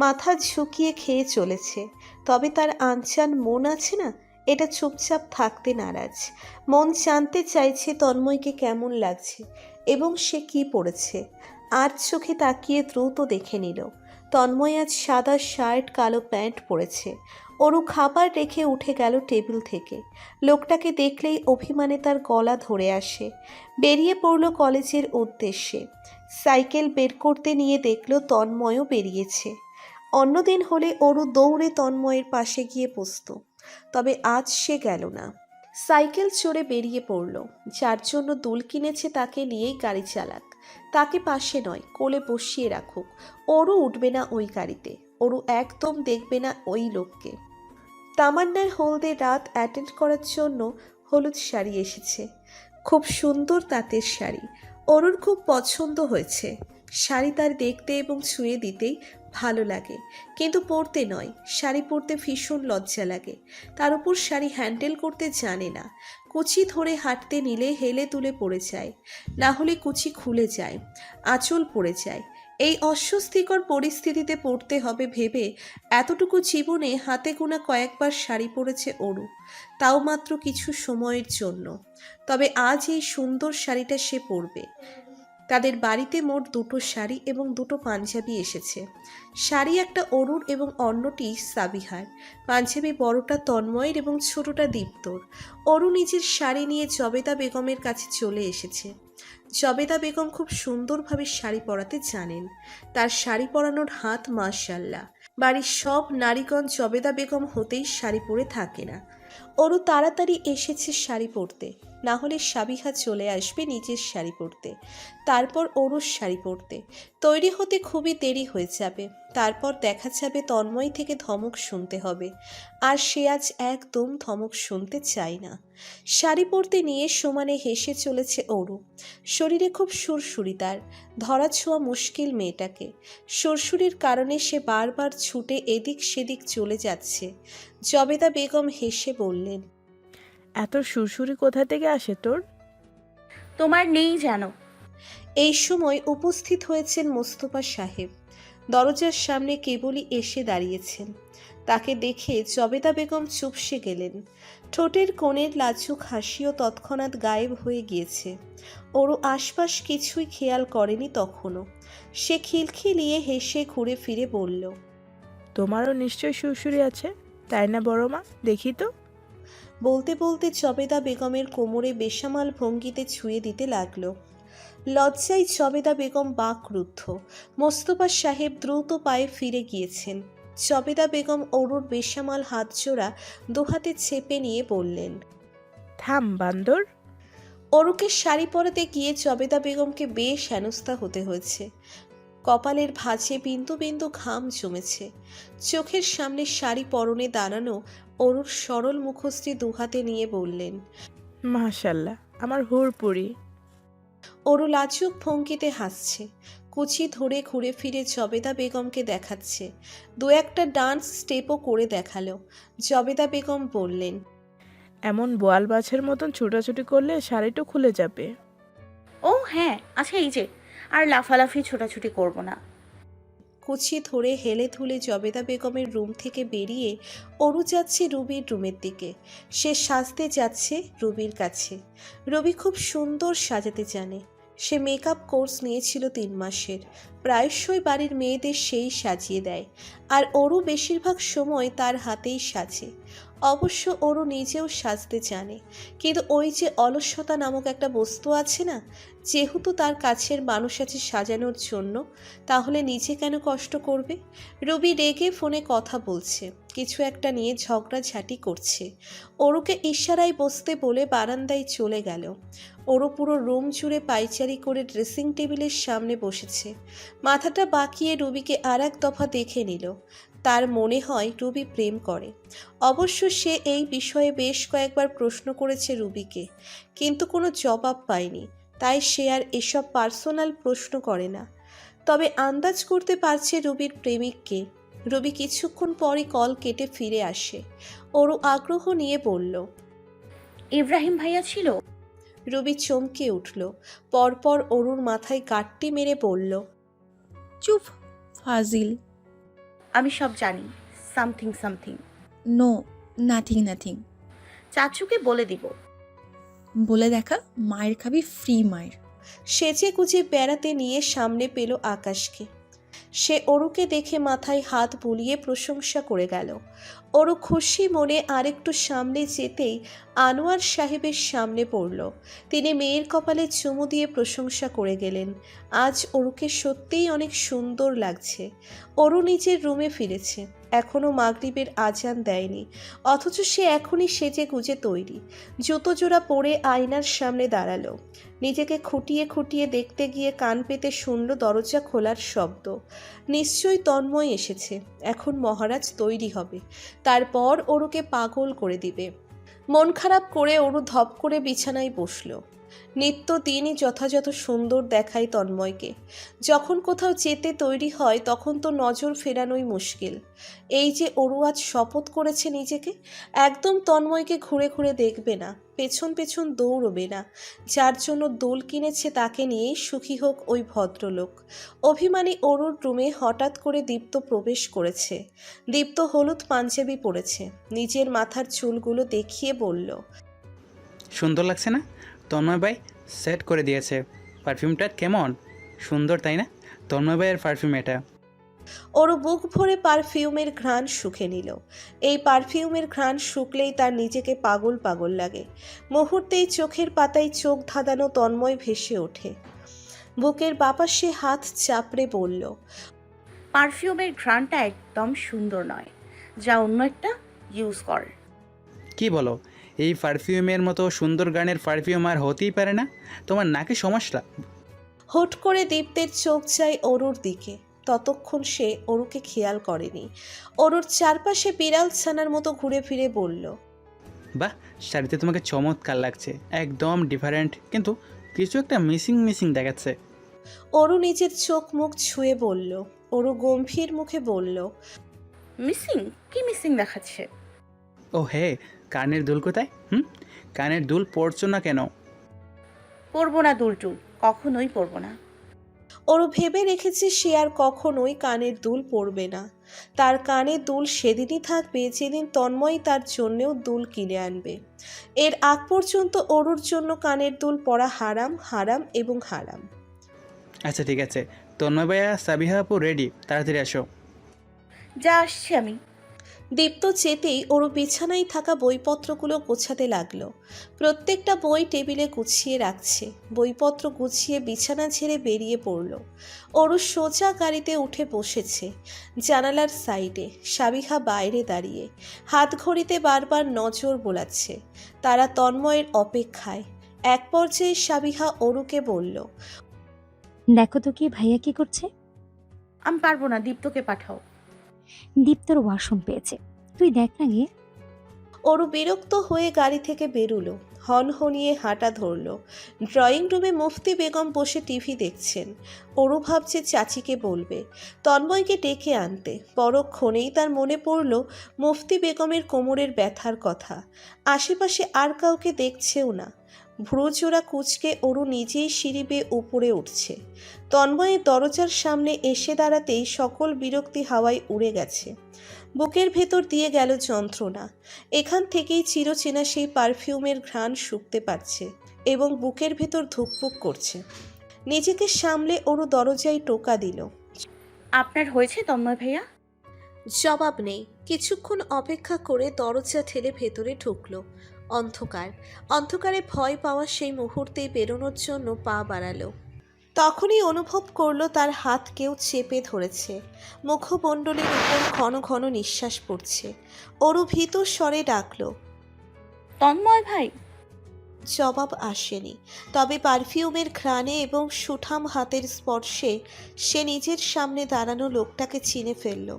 Speaker 1: মাথা ঝুঁকিয়ে খেয়ে চলেছে। তবে তার আনচান মন আছে না, এটা চুপচাপ থাকতে নারাজ। মন জানতে চাইছে তন্ময়কে কেমন লাগছে এবং সে কি পড়েছে। আর চোখে তাকিয়ে দ্রুত দেখে নিল তন্ময় আজ সাদা শার্ট কালো প্যান্ট পরেছে। অরু খাবার রেখে উঠে গেল টেবিল থেকে। লোকটাকে দেখলেই অভিমানে তার গলা ধরে আসে। বেরিয়ে পড়ল কলেজের উদ্দেশ্যে। সাইকেল বের করতে নিয়ে দেখল তন্ময়ও বেরিয়েছে। অন্যদিন হলে অরু দৌড়ে তন্ময়ের পাশে গিয়ে বসত, তবে আজ সে গেল না। সাইকেল চড়ে বেরিয়ে পড়ল। যার জন্য দুল কিনেছে তাকে নিয়েই গাড়ি চালাক, তাকে পাশে নয় কোলে বসিয়ে রাখুক। অরু উঠবে না ওই গাড়িতে, অরু একদম দেখবে না ওই লোককে। তামান্নার হলদে রাত অ্যাটেন্ড করার জন্য হলুদ শাড়ি এসেছে, খুব সুন্দর তাঁতের শাড়ি। অরুর খুব পছন্দ হয়েছে। শাড়ি তার দেখতে এবং ছুঁয়ে দিতেই ভালো লাগে, কিন্তু পরতে নয়। শাড়ি পরতে ভীষণ লজ্জা লাগে। তার উপর শাড়ি হ্যান্ডেল করতে জানে না। কুচি ধরে হাঁটতে নিলে হেলে তুলে পড়ে যায়, না হলে কুচি খুলে যায়, আঁচল পড়ে যায়। এই অস্বস্তিকর পরিস্থিতিতে পড়তে হবে ভেবে এতটুকু জীবনে হাতে গোনা কয়েকবার শাড়ি পরেছে অরু, তাও মাত্র কিছু সময়ের জন্য। তবে আজ এই সুন্দর শাড়িটা সে পরবে। তাদের বাড়িতে মোট দুটো শাড়ি এবং দুটো পাঞ্জাবি এসেছে। শাড়ি একটা অরুর এবং অন্যটি সাবিহার। পাঞ্জাবি বড়টা তন্ময়ের এবং ছোটটা দীপ্তর। অরু নিজের শাড়ি নিয়ে জবেদা বেগমের কাছে চলে এসেছে। জবেদা বেগম খুব সুন্দরভাবে শাড়ি পরাতে জানেন। তার শাড়ি পরানোর হাত মাশাআল্লাহ। বাড়ির সব নারীগণ জবেদা বেগম হতেই শাড়ি পরে থাকে না। অরু তাড়াতাড়ি এসেছে শাড়ি পরতে, না হলে সাবিহা চলে আসবে নিজের শাড়ি পরতে, তারপর অরুর শাড়ি পরতে। তৈরি হতে খুবই দেরি হয়ে যাবে। তারপর দেখা যাবে তন্ময় থেকে ধমক শুনতে হবে, আর সে আজ একদম ধমক শুনতে চায় না। শাড়ি পরতে নিয়ে সমানে হেসে চলেছে অরু। শরীরে খুব সুরসুরি তার, ধরা ছোঁয়া মুশকিল মেয়েটাকে। সুরসুরির কারণে সে বারবার ছুটে এদিক সেদিক চলে যাচ্ছে। জবেদা বেগম হেসে বললেন,
Speaker 11: এত সুরসুরি কোথা থেকে আসে তোর?
Speaker 4: তোমার নেই জানো।
Speaker 1: এই সময় উপস্থিত হয়েছেন মোস্তফা সাহেব। দরজার সামনে কেবলই এসে দাঁড়িয়েছেন। তাকে দেখে জবেদা বেগম চুপসে গেলেন। ঠোঁটের কোণের লাজুক হাসিও তৎক্ষণাৎ গায়েব হয়ে গিয়েছে। ওরও আশপাশ কিছুই খেয়াল করেনি তখনও। সে খিলখিলিয়ে হেসে ঘুরে ফিরে বলল,
Speaker 11: তোমারও নিশ্চয় সুরসুরি আছে, তাই না বড় মা? দেখি তো।
Speaker 1: বলতে বলতে জবেদা বেগমের কোমরে বেসামাল ভঙ্গিতে ছুঁয়ে দিতে লাগলো। লজ্জায় জবেদা বেগম বাকরুদ্ধ। মোস্তফা সাহেব দ্রুত পায়ে ফিরে গিয়েছেন। জবেদা বেগম অরুর বেসামাল হাতজোড়া দুহাতে চেপে নিয়ে বললেন,
Speaker 11: থাম বান্দর।
Speaker 1: অরুকে শাড়ি পরাতে গিয়ে জবেদা বেগমকে বেশ হেনস্থা হতে হয়েছে। কপালের ভাঁজে বিন্দু বিন্দু ঘাম জমেছে। চোখের সামনে শাড়ি পরনে দাঁড়ানো অরুর সরল মুখশ্রী দুহাতে নিয়ে বললেন,
Speaker 11: মাশাল্লাহ, আমার হুড়পুরি।
Speaker 1: অরু লাজুক ভঙ্গিতে হাসছে, কুচি ধরে ঘুরে ফিরে জবেদা বেগমকে দেখাচ্ছে। দু একটা ডান্স স্টেপও করে দেখালো। জবেদা বেগম বললেন,
Speaker 11: এমন বোয়াল বাছের মতন ছোটাছুটি করলে শাড়িটা খুলে যাবে।
Speaker 4: ও হ্যাঁ, আচ্ছা এই যে, আর লাফালাফি ছোটাছুটি করব না।
Speaker 1: কুচি ধরে হেলে ধুলে জবেদা বেগমের রুম থেকে বেরিয়ে অরু যাচ্ছে রুবির রুমের দিকে। সে সাজতে যাচ্ছে রুবির কাছে। রুবি খুব সুন্দর সাজাতে জানে। সে মেকআপ কোর্স নিয়েছিল 3 মাসের। প্রায়শই বাড়ির মেয়েদের সেই সাজিয়ে দেয়, আর অরু বেশিরভাগ সময় তার হাতেই সাজে। অবশ্য অরু নিজেও সাজতে জানে, কিন্তু ওই যে অলসতা নামক একটা বস্তু আছে না, যেহেতু তার কাছের মানুষ আছে সাজানোর জন্য, তাহলে নিজে কেন কষ্ট করবে? রবি রেগে ফোনে কথা বলছে, কিছু একটা নিয়ে ঝগড়াঝাটি করছে। অরুকে ইশারায় বসতে বলে বারান্দায় চলে গেল। অরু পুরো রুম জুড়ে পায়চারি করে ড্রেসিং টেবিলের সামনে বসেছে। মাথাটা বাঁকিয়ে রুবিকে আর এক দফা দেখে নিল। তার মনে হয় রুবি প্রেম করে। অবশ্য সে এই বিষয়ে বেশ কয়েকবার প্রশ্ন করেছে রুবিকে, কিন্তু কোনো জবাব পায়নি। তাই সে আর এসব পার্সোনাল প্রশ্ন করে না। তবে আন্দাজ করতে পারছে রুবির প্রেমিককে। রুবি কিছুক্ষণ পরই কল কেটে ফিরে আসে। অরু আগ্রহ নিয়ে বলল,
Speaker 4: ইব্রাহিম ভাইয়া ছিল?
Speaker 1: রুবি চমকে উঠল। পরপর অরুর মাথায় গাঁটটি মেরে বলল,
Speaker 12: চুপ ফাজিল।
Speaker 4: আমি সব জানি, something something.
Speaker 12: No, nothing nothing.
Speaker 4: চাচুকে বলে দিব।
Speaker 12: বলে দেখা, মায়ের খাবি ফ্রি মায়ের।
Speaker 1: সেজে গুজে বেড়াতে নিয়ে সামনে পেল আকাশকে। সে অরুকে দেখে মাথায় হাত বুলিয়ে প্রশংসা করে গেল। অরু খুশি মনে আরেকটু সামনে যেতেই আনোয়ার সাহেবের সামনে পড়ল। তিনি মেয়ের কপালে চুমু দিয়ে প্রশংসা করে গেলেন। আজ অরুকে সত্যিই অনেক সুন্দর লাগছে। অরু নিজের রুমে ফিরেছে। এখনও মাগরিবের আজান দেয়নি, অথচ সে এখনই সেজে গুজে তৈরি। জুতো জোড়া পরে আয়নার সামনে দাঁড়ালো। নিজেকে খুঁটিয়ে খুঁটিয়ে দেখতে গিয়ে কান পেতে শুনল দরজা খোলার শব্দ। নিশ্চয়ই তন্ময় এসেছে। এখন মহারাজ তৈরি হবে, তারপর অরুকে পাগল করে দিবে। মন খারাপ করে অরু ধপ করে বিছানায় বসল। নিত্যদিনই যথাযথ সুন্দর দেখায় তন্ময়কে। যখন কোথাও যেতে তৈরি হয় তখন তো নজর ফেরানোই মুশকিল। এই যে অরু আজ শপথ করেছে নিজেকে, একদম তন্ময়কে ঘুরে ঘুরে দেখবে না, পেছন পেছন দৌড়বে না। যার জন্য দোল কিনেছে তাকে নিয়েই সুখী হোক ওই ভদ্রলোক। অভিমানী অরুর রুমে হঠাৎ করে দীপ্ত প্রবেশ করেছে। দীপ্ত হলুদ পাঞ্জাবি পরেছে। নিজের মাথার চুলগুলো দেখিয়ে বলল,
Speaker 5: সুন্দর লাগছে না? তন্ময় ভাই সেট করে দিয়েছে। পারফিউমটা কেমন সুন্দর, তাই না? তন্ময় ভাইয়ের পারফিউম এটা।
Speaker 1: অরু বুক ভরে পারফিউমের ঘ্রাণ শুঁকে নিল। এই পারফিউমের ঘ্রাণ শুকলেই তার নিজেকে পাগল পাগল লাগে। মুহূর্তেই চোখের পাতায় চোখ ধাঁধানো তন্ময় ভেসে ওঠে। বুকের বাপাশে হাত চাপড়ে বলল,
Speaker 4: পারফিউমের ঘ্রাণটা একদম সুন্দর নয়, যা অন্য একটা ইউজ কর।
Speaker 5: কি বলো? এই পারফিউমের মতো সুন্দর গানের পারফিউম আর হতেই পারে না। তোমার নাকি সমস্যা?
Speaker 1: হুট করে দীপ্তের চোখ যায় অরুর দিকে। ততক্ষণ সে অরুকে খেয়াল করেনি। অরুর চারপাশে বিড়াল ছানার মতো ঘুরে ফিরে বলল,
Speaker 5: বাহ, শাড়িতে তোমাকে চমৎকার লাগছে, একদম ডিফারেন্ট, কিন্তু কিছু একটা মিসিং মিসিং দেখাচ্ছে।
Speaker 1: অরু নিজের চোখ মুখ ছুঁয়ে বলল। অরু গম্ভীর মুখে বলল,
Speaker 4: মিসিং? কি মিসিং দেখাচ্ছে?
Speaker 5: ও হে, কানের দুল কোথায়? কানের দুল পরছো না কেন?
Speaker 4: পরবো না দুল টুল, কখনোই পরবো না।
Speaker 1: অরু ভেবে রেখেছে সে আর কখনোই কানের দুল পরবে না। তার কানে দুল সেদিনই থাকবে যেদিন তন্ময় তার জন্যেও দুল কিনে আনবে। এর আগ পর্যন্ত অরুর জন্য কানের দুল পরা হারাম, হারাম এবং হারাম।
Speaker 5: আচ্ছা ঠিক আছে, তন্ময় ভাইয়া সাবিহা আপু রেডি, তাড়াতাড়ি আসো।
Speaker 4: যা আসছি আমি।
Speaker 1: দীপ্ত যেতেই অরু বিছানায় থাকা বইপত্রগুলো গোছাতে লাগলো। প্রত্যেকটা বই টেবিলে গুছিয়ে রাখছে। বইপত্র গুছিয়ে বিছানা ছেড়ে বেরিয়ে পড়ল। অরু সোজা গাড়িতে উঠে বসেছে। জানালার সাইডে সাবিহা বাইরে দাঁড়িয়ে হাত ঘড়িতে বারবার নজর বোলাচ্ছে। তারা তন্ময়ের অপেক্ষায়। এক পর্যায়ে সাবিহা অরুকে বলল,
Speaker 8: দেখো তো কি ভাইয়া কি করছে।
Speaker 4: আমি পারবো না, দীপ্তকে পাঠাও।
Speaker 8: দীপ্তর ওয়াশরুম পেয়েছে, তুই দেখ না গিয়ে।
Speaker 1: অরু বিরক্ত হয়ে গাড়ি থেকে বেরুলো। হনহনিয়ে হাঁটা ধরল। ড্রয়িং রুমে মুফতি বেগম বসে টিভি দেখছেন। ওরু ভাবছে চাচিকে বলবে, তন্ময়কে ডেকে আনতে। পরক্ষণেই তার মনে পড়ল মুফতি বেগমের কোমরের ব্যথার কথা। আশেপাশে আর কাউকে দেখছেও না। ভ্রুজোড়া কুঁচকে ওরু নিজেই সিঁড়ি বেয়ে উপরে উঠছে। তন্ময়ের দরজার সামনে এসে দাঁড়াতেই সকল বিরক্তি হাওয়ায় উড়ে গেছে। বুকের ভেতর দিয়ে গেল যন্ত্রণা। এখান থেকেই চিরচেনা সেই পারফিউমের ঘ্রাণ শুঁকতে পারছে এবং বুকের ভেতর ধুকপুক করছে। নিজেকে সামলে ওরু দরজায় টোকা দিল।
Speaker 4: আপনার হয়েছে তন্ময় ভাইয়া?
Speaker 1: জবাব নেই। কিছুক্ষণ অপেক্ষা করে দরজা ঠেলে ভেতরে ঢুকলো। অন্ধকারে ভয় পাওয়া সেই মুহূর্তেই বেরোনোর জন্য পা বাড়ালো। তখনই অনুভব করলো তার হাত কেউ চেপে ধরেছে। মুখমণ্ডলের উপর ঘন ঘন নিঃশ্বাস পড়ছে। ওরু ভীত স্বরে ডাকলো,
Speaker 4: তন্ময় ভাই।
Speaker 1: জবাব আসেনি। তবে পারফিউমের ঘ্রাণে এবং সুঠাম হাতের স্পর্শে সে নিজের সামনে দাঁড়ানো লোকটাকে চিনে ফেলল।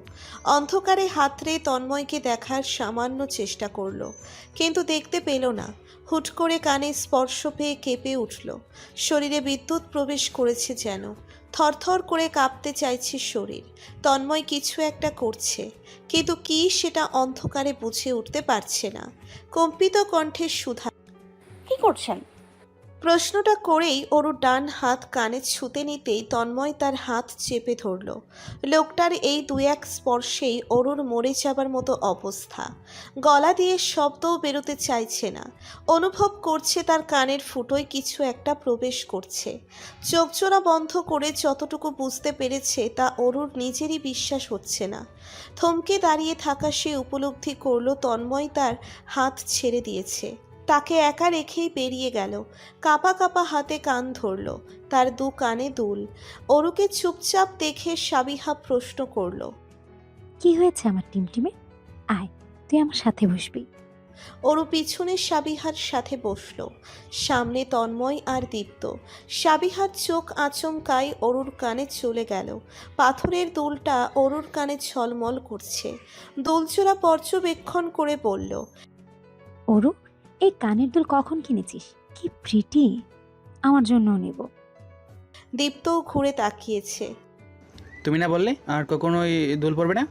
Speaker 1: অন্ধকারে হাতড়ে তন্ময়কে দেখার সামান্য চেষ্টা করল, কিন্তু দেখতে পেল না। হুট করে কানে স্পর্শ পেয়ে কেঁপে উঠল। শরীরে বিদ্যুৎ প্রবেশ করেছে যেন। থরথর করে কাঁপতে চাইছে শরীর। তন্ময় কিছু একটা করছে, কিন্তু কি সেটা অন্ধকারে বুঝে উঠতে পারছে না। কম্পিত কণ্ঠে সুধা,
Speaker 4: কি করছেন?
Speaker 1: প্রশ্নটা করেই ওর ডান হাত কানে ছুঁতে নিতেই তন্ময় তার হাত চেপে ধরল। লোকটার এই দু এক স্পর্শেই ওরুর মরে যাবার মতো অবস্থা। গলা দিয়ে শব্দও বেরোতে চাইছে না। অনুভব করছে তার কানের ফুটোয় কিছু একটা প্রবেশ করছে। চোখজোড়া বন্ধ করে যতটুকু বুঝতে পেরেছে তা ওরুর নিজেরই বিশ্বাস হচ্ছে না। থমকে দাঁড়িয়ে থাকা সে উপলব্ধি করল তন্ময় তার হাত ছেড়ে দিয়েছে। তাকে একা রেখেই বেরিয়ে গেল। কাঁপা কাঁপা হাতে কান ধরল। তার দু কানে দুল। ওরুকে চুপচাপ দেখে সাবিহা প্রশ্ন করল,
Speaker 8: কি হয়েছে আমার টিমটিমে? আয়, তুই আমার সাথে বসবি।
Speaker 1: ওরু পিছনে সাবিহার সাথে বসল। সামনে তন্ময় আর দীপ্ত। সাবিহার চোখ আচমকাই ওরুর কানে চলে গেল। পাথরের দুলটা ওরুর কানে ঝলমল করছে। দুলজোড়া পর্যবেক্ষণ করে বলল,
Speaker 8: ওরু, এই কানের দুল কখন কিনেছিস? কি প্রিটি, আমার জন্যও নেব।
Speaker 1: দীপ্তও ঘুরে তাকিয়েছে।
Speaker 5: তুমি না বললে আর কখনোই দুল পড়বে না?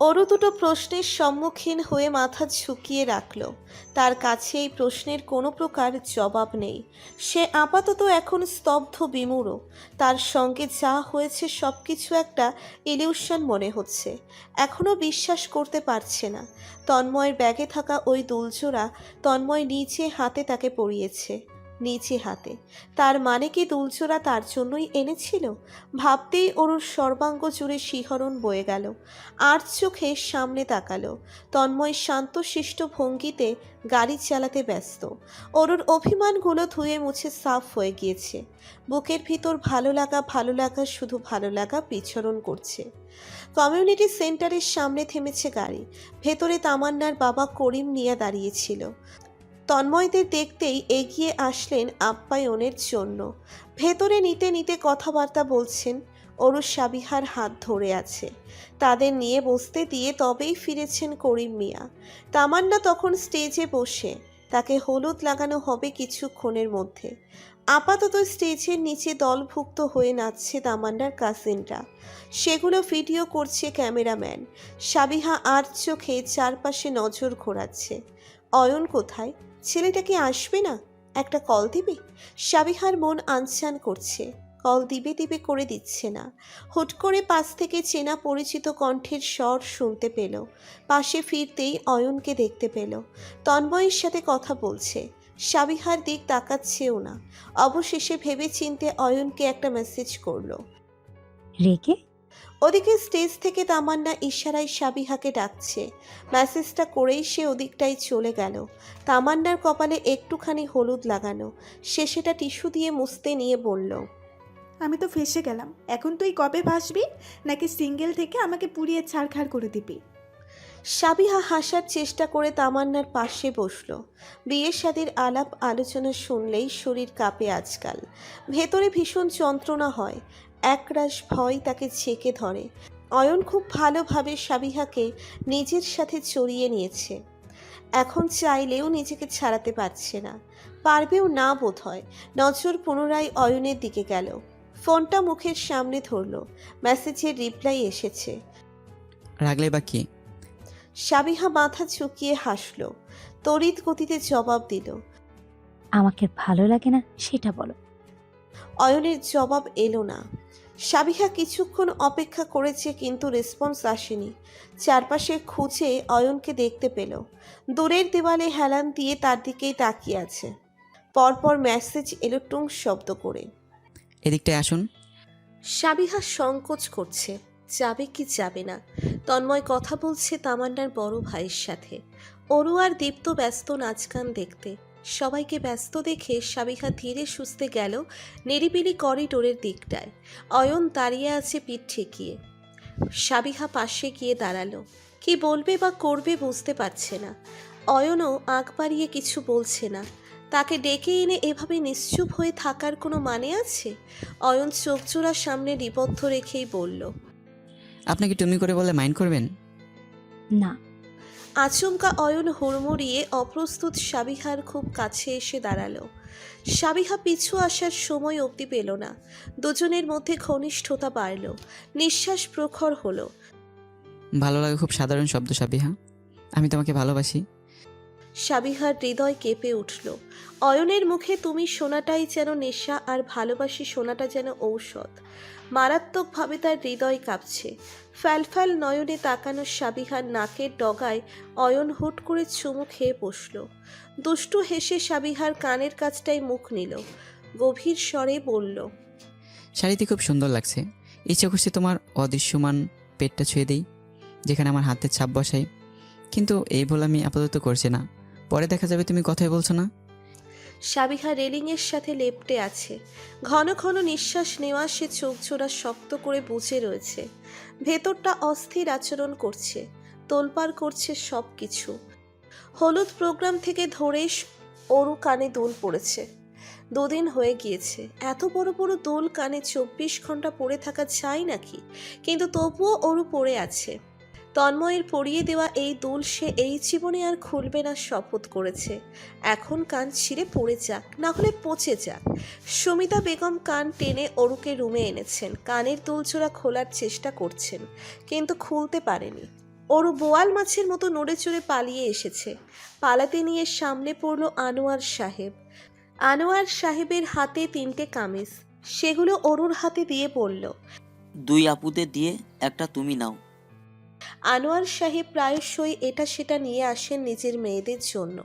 Speaker 1: ওরু দুটো প্রশ্নের সম্মুখীন হয়ে মাথা ঝুঁকিয়ে রাখল। তার কাছে এই প্রশ্নের কোনো প্রকার জবাব নেই। সে আপাতত এখন স্তব্ধ বিমূঢ়। তার সঙ্গে যা হয়েছে সব কিছু একটা ইলিউশন মনে হচ্ছে। এখনও বিশ্বাস করতে পারছে না। তন্ময়ের ব্যাগে থাকা ওই দুলজোড়া তন্ময় নিজে হাতে তাকে পরিয়েছে। নিজে হাতে। তার মানে কি দুলজোড়া তার জন্যই এনেছিল? ভাবতেই ওরুর সর্বাঙ্গ জুড়ে শিহরণ বয়ে গেল। আর চোখে সামনে তাকালো। তন্ময় শান্তশিষ্ট ভঙ্গিতে গাড়ি চালাতে ব্যস্ত। ওরুর অভিমানগুলো ধুয়ে মুছে সাফ হয়ে গিয়েছে। বুকের ভিতর ভালো লাগা শুধু ভালো লাগা বিচরণ করছে। কমিউনিটি সেন্টারের সামনে থেমেছে গাড়ি। ভেতরে তামান্নার বাবা করিম মিয়া দাঁড়িয়েছিল। তন্ময়দের দেখতেই এগিয়ে আসলেন আপ্যায়নের জন্য। ভেতরে নিতে নিতে কথাবার্তা বলছেন। ওরু সাবিহার হাত ধরে আছে। তাদের নিয়ে বসতে দিয়ে তবেই ফিরেছেন করিম মিয়া। তামান্না তখন স্টেজে বসে। তাকে হলুদ লাগানো হবে কিছুক্ষণের মধ্যে। আপাতত স্টেজের নিচে দলভুক্ত হয়ে নাচছে তামান্নার কাজিনরা। সেগুলো ভিডিও করছে ক্যামেরাম্যান। সাবিহা আর চোখে চারপাশে নজর ঘোরাচ্ছে। অয়ন কোথায়? ছেলেটা কি আসবে না? একটা কল দিবে? সাবিহার মন আনচান করছে। কল দিবে করে দিচ্ছে না। হুট করে পাশ থেকে চেনা পরিচিত কণ্ঠের স্বর শুনতে পেল। পাশে ফিরতেই অয়নকে দেখতে পেল। তন্ময়ের সাথে কথা বলছে। সাবিহার দিক তাকাচ্ছেও না। অবশেষে ভেবে চিনতে অয়নকে একটা মেসেজ করলো।
Speaker 8: রেখে
Speaker 1: ওদিকে স্টেজ থেকে তামান্না ইশারায় সাবিহাকে ডাকছে। মেসেজটা করেই সে ওদিকটাই চলে গেল। তামান্নার কপালে একটুখানি হলুদ লাগানো। সে সেটা টিস্যু দিয়ে মুছতে নিয়ে বলল,
Speaker 7: আমি তো ফেঁসে গেলাম। এখন তুই কবে ভাসবি, নাকি সিঙ্গেল থেকে আমাকে পুড়িয়ে ছাড়খাড় করে দিবি?
Speaker 1: সাবিহা হাসার চেষ্টা করে তামান্নার পাশে বসল। বিয়ে শাদির আলাপ আলোচনা শুনলেই শরীর কাঁপে আজকাল। ভেতরে ভীষণ যন্ত্রণা হয়। একরাশ ভয় তাকে ছেঁকে ধরে। অয়ন খুব ভালোভাবে সাবিহাকে নিজের সাথে চড়িয়ে নিয়েছে। এখন চাইলেও নিজেকে ছাড়াতে পারছে না, পারবেও না বোধ হয়। নজর পুনরায় অয়নের দিকে গেল, ফোনটা মুখের সামনে ধরল। মেসেজের রিপ্লাই এসেছে।
Speaker 9: রাগলে বা কি?
Speaker 1: সাবিহা মাথা ঝুঁকিয়ে হাসল, তড়িৎ গতিতে জবাব দিল।
Speaker 8: আমাকে ভালো লাগে না সেটা বলো।
Speaker 1: অয়নের জবাব এলো না। সাবিহা কিছুক্ষণ অপেক্ষা করেছে, কিন্তু রেসপন্স আসেনি। চারপাশে খুঁজে অয়নকে দেখতে পেল, দূরের দেওয়ালে হেলান দিয়ে তার দিকেই তাকিয়ে আছে। পরপর মেসেজ এলো টুং শব্দ করে।
Speaker 9: এদিকটায় আসুন।
Speaker 1: সাবিহা সংকোচ করছে, যাবে কি যাবে না। তন্ময় কথা বলছে তামান্নার বড় ভাইয়ের সাথে। অরু আর দীপ্ত ব্যস্ত নাচ গান দেখতে। সবাইকে ব্যস্ত দেখে সাবিহা ধীরে সুস্থে গেল নিরিবিলি করিডোরের দিকটায়। অয়ন দাঁড়িয়ে আছে পিঠ ঠেকিয়ে। সাবিহা পাশে গিয়ে দাঁড়ালো, কি বলবে বা করবে বুঝতে পারছে না। অয়নও আগ বাড়িয়ে কিছু বলছে না। তাকে ডেকে এনে এভাবে নিশ্চুপ হয়ে থাকার কোনো মানে আছে? অয়ন চোখজোড়া সামনে নিবদ্ধ রেখেই বলল,
Speaker 9: আপনাকে তুমি করে বলে মাইন্ড করবেন?
Speaker 8: না।
Speaker 1: আচমকা অয়ন হুড়মুড়িয়ে অপ্রস্তুত সাবিহার খুব কাছে এসে দাঁড়ালো। সাবিহা পিছু আসার সময় অবধি পেল না। দুজনের মধ্যে ঘনিষ্ঠতা বাড়ল, নিঃশ্বাস প্রখর হলো।
Speaker 9: ভালো লাগে খুব সাধারণ শব্দ সাবিহা, আমি তোমাকে ভালোবাসি।
Speaker 1: সাবিহার হৃদয় কেঁপে উঠল। অয়নের মুখে তুমি শোনাটাই যেন নেশা, আর ভালোবাসি শোনাটা যেন ঔষধ। মারাত্মকভাবে তার হৃদয় কাঁপছে। ফ্যালফ্যাল নয়নে তাকানো সাবিহার নাকের ডগায় অয়ন হুট করে চুমু খেয়ে বসল। দুষ্টু হেসে সাবিহার কানের কাছটায় মুখ নিল, গভীর স্বরে বলল,
Speaker 9: শাড়িতে খুব সুন্দর লাগছে। ইচ্ছে করছে তোমার অদৃশ্যমান পেটটা ছুঁয়ে দিই, যেখানে আমার হাতের ছাপ বসাই। কিন্তু এই ভুল আমি আপাতত করছি না, পরে দেখা যাবে তুমি কথাই বলছো না।
Speaker 1: সাবিহা রেলিংয়ের সাথে লেপ্টে আছে। ঘন ঘন নিঃশ্বাস নেওয়া, সে চোখ জোড়া শক্ত করে বুঝে রয়েছে। ভেতরটা অস্থির আচরণ করছে, তোলপাড় করছে সব কিছু। হলুদ প্রোগ্রাম থেকে ধরে অরু কানে দুল পড়েছে। 2 দিন হয়ে গিয়েছে। এত বড় বড় দুল কানে 24 ঘন্টা পড়ে থাকা যায় নাকি? কিন্তু তবুও অরু পড়ে আছে। তন্ময়ের পরিয়ে দেওয়া এই দুল সে এই জীবনে আর খুলবে না শপথ করেছে। এখন কান ছিঁড়ে পড়ে যাক, না হলে পচে যাক। সুমিতা বেগম কান টেনে অরুকে রুমে এনেছেন, কানের দুলজোড়া খোলার চেষ্টা করছেন, কিন্তু খুলতে পারেনি। অরু বোয়াল মাছের মতো নড়ে চড়ে পালিয়ে এসেছে। পালাতে নিয়ে সামনে পড়ল আনোয়ার সাহেব। আনোয়ার সাহেবের হাতে 3টে কামিজ, সেগুলো অরুর হাতে দিয়ে বলল,
Speaker 13: 2 আপুদের দিয়ে একটা তুমি নাও।
Speaker 1: আনোয়ার সাহেব প্রায়শই এটা সেটা নিয়ে আসেন নিজের মেয়েদের জন্য।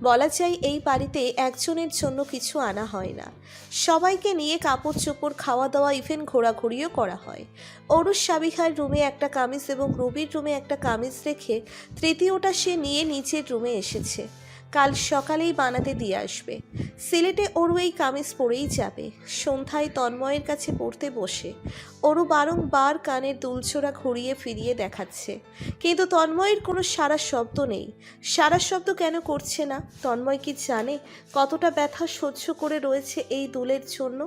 Speaker 1: বলা যায় এই বাড়িতে একজনের জন্য কিছু আনা হয় না, সবাইকে নিয়ে কাপড় চোপড়, খাওয়া দাওয়া, ইভেন ঘোরাঘুরিও করা হয়। অরুষ সাবিহার রুমে একটা কামিজ এবং রুবির রুমে একটা কামিজ রেখে 3য়টা সে নিয়ে নিচের রুমে এসেছে। কাল সকালেই বানাতে দিয়ে আসবে। সিলেটে অরু এই কামিজ পরেই যাবে। সন্ধ্যায় তন্ময়ের কাছে পড়তে বসে অরু বারংবার কানের দুলছোড়া ঘুরিয়ে ফিরিয়ে দেখাচ্ছে, কিন্তু তন্ময়ের কোনো সারা শব্দ নেই। সারা শব্দ কেন করছে না? তন্ময় কি জানে কতটা ব্যথা সহ্য করে রয়েছে এই দুলের জন্য?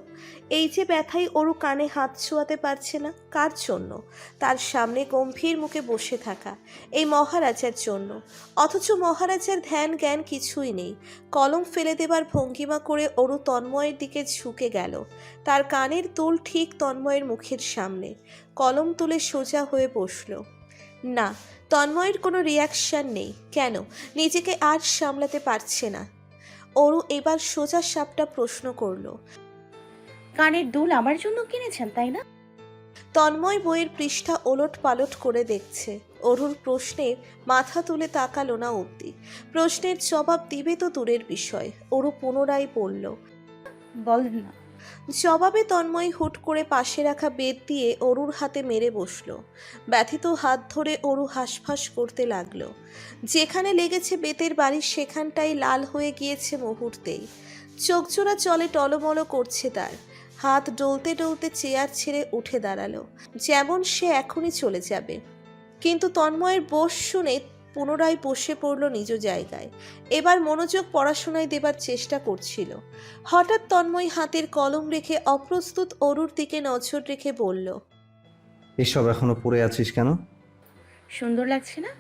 Speaker 1: এই যে ব্যথায় অরু কানে হাত ছোঁয়াতে পারছে না, কার জন্য? তার সামনে গম্ভীর মুখে বসে থাকা এই মহারাজার জন্য। অথচ মহারাজার ধ্যান জ্ঞান কিছুই নেই। কলম ফেলে দেবার ভঙ্গিমা করে অরু তন্ময়ের দিকে ঝুঁকে গেল। তার কানের দুল ঠিক তন্ময়ের মুখের সামনে। কলম তুলে সোজা হয়ে বসল। না, তন্ময়ের কোনো রিয়াকশন নেই। কেন? নিজেকে আর সামলাতে পারছে না। অরু এবার সোজা সাপটা প্রশ্ন করল,
Speaker 4: কানের দুল আমার জন্য কিনেছেন তাই না?
Speaker 1: তন্ময় বইয়ের পৃষ্ঠা ওলট পালট করে দেখছে। অরুর প্রশ্নে মাথা তুলে তাকালো না অবধি। প্রশ্নের জবাব দিবে তো দূরের বিষয়। অরু পুনরায় বলল,
Speaker 4: বলেন না।
Speaker 1: জবাবে তন্ময় হুট করে পাশে রাখা বেত দিয়ে অরুর হাতে মেরে বসল। ব্যথিত হাত ধরে অরু হাঁসফাঁস করতে লাগলো। যেখানে লেগেছে বেতের বাড়ি সেখানটাই লাল হয়ে গিয়েছে মুহূর্তেই। চোখজোড়া চলে টলমল করছে তার। হাত ডলতে ডলতে চেয়ার ছেড়ে উঠে দাঁড়ালো, যেমন সে এখনই চলে যাবে। কিন্তু তন্ময়ের বস শুনে পুনরায় বসে পড়ল নিজ জায়গায়। এবার মনোযোগ পড়াশোনায় দেবার চেষ্টা করছিল। হঠাৎ তন্ময় হাতের কলম রেখে অপ্রস্তুত অরুর দিকে নজর রেখে বলল,
Speaker 3: এসব এখনো পড়ে আছিস কেন?
Speaker 4: সুন্দর লাগছে না?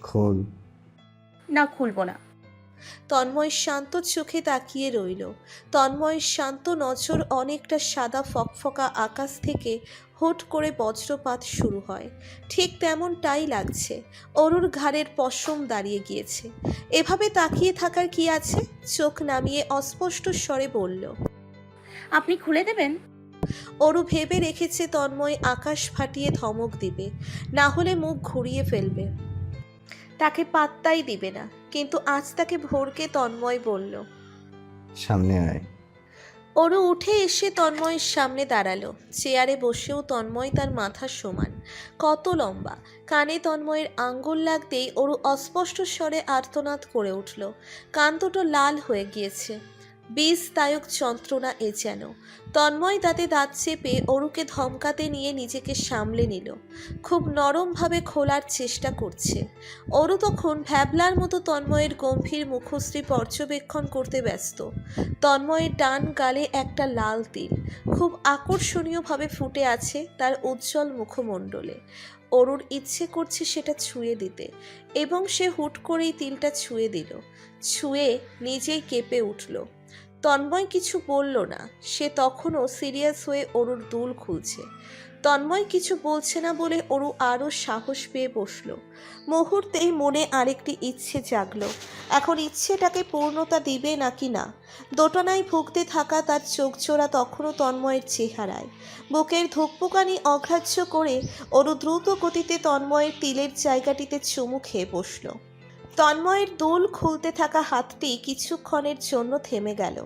Speaker 3: খোল।
Speaker 4: না খুলবো না।
Speaker 1: তন্ময় শান্ত চোখে তাকিয়ে রইল। তন্ময়ের শান্ত নজর অনেকটা সাদা ফকফকা আকাশ থেকে হুট করে বজ্রপাত শুরু হয়, ঠিক তেমনটাই লাগছে। অরুর ঘাড়ের পশম দাঁড়িয়ে গিয়েছে। এভাবে তাকিয়ে থাকার কি আছে? চোখ নামিয়ে অস্পষ্ট স্বরে বলল,
Speaker 4: আপনি খুলে দেবেন?
Speaker 1: অরু ভেবে রেখেছে তন্ময় আকাশ ফাটিয়ে ধমক দিবে, না হলে মুখ ঘুরিয়ে ফেলবে, তাকে পাত্তাই দিবে না। কিন্তু আজ তাকে ভোরকে তন্ময় বলল।
Speaker 3: সামনে আয়।
Speaker 1: অরু উঠে এসে তন্ময়ের সামনে দাঁড়ালো। চেয়ারে বসেও তন্ময় তার মাথা সমান, কত লম্বা। কানে তন্ময়ের আঙ্গুল লাগতেই অরু অস্পষ্ট স্বরে আর্তনাদ করে উঠল। কান দুটো লাল হয়ে গিয়েছে। বিষদায়ক যন্ত্রণা এ যেন। তন্ময় দাঁতে দাঁত চেপে অরুকে ধমকাতে নিয়ে নিজেকে সামলে নিল। খুব নরমভাবে খোলার চেষ্টা করছে। অরু তখন ভ্যাবলার মতো তন্ময়ের গম্ভীর মুখশ্রী পর্যবেক্ষণ করতে ব্যস্ত। তন্ময়ের ডান গালে একটা লাল তিল খুব আকর্ষণীয়ভাবে ফুটে আছে তার উজ্জ্বল মুখমণ্ডলে। অরুর ইচ্ছে করছে সেটা ছুঁয়ে দিতে, এবং সে হুট করেই তিলটা ছুঁয়ে দিল। ছুঁয়ে নিজেই কেঁপে উঠল। তন্ময় কিছু বলল না, সে তখনও সিরিয়াস হয়ে অরুর দুল খুলছে। তন্ময় কিছু বলছে না বলে অরু আরও সাহস পেয়ে বসল। মুহূর্তেই মনে আরেকটি ইচ্ছে জাগলো। এখন ইচ্ছেটাকে পূর্ণতা দিবে নাকি না। দোটানায় ভুগতে থাকা তার চোখজোড়া তখনও তন্ময়ের চেহারায়। বুকের ধুকপুকানি অগ্রাহ্য করে অরু দ্রুত গতিতে তন্ময়ের তিলের জায়গাটিতে চুমু খেয়ে বসল। তন্ময়ের দুল খুলতে থাকা হাতটি কিছুক্ষণের জন্য থেমে গেল।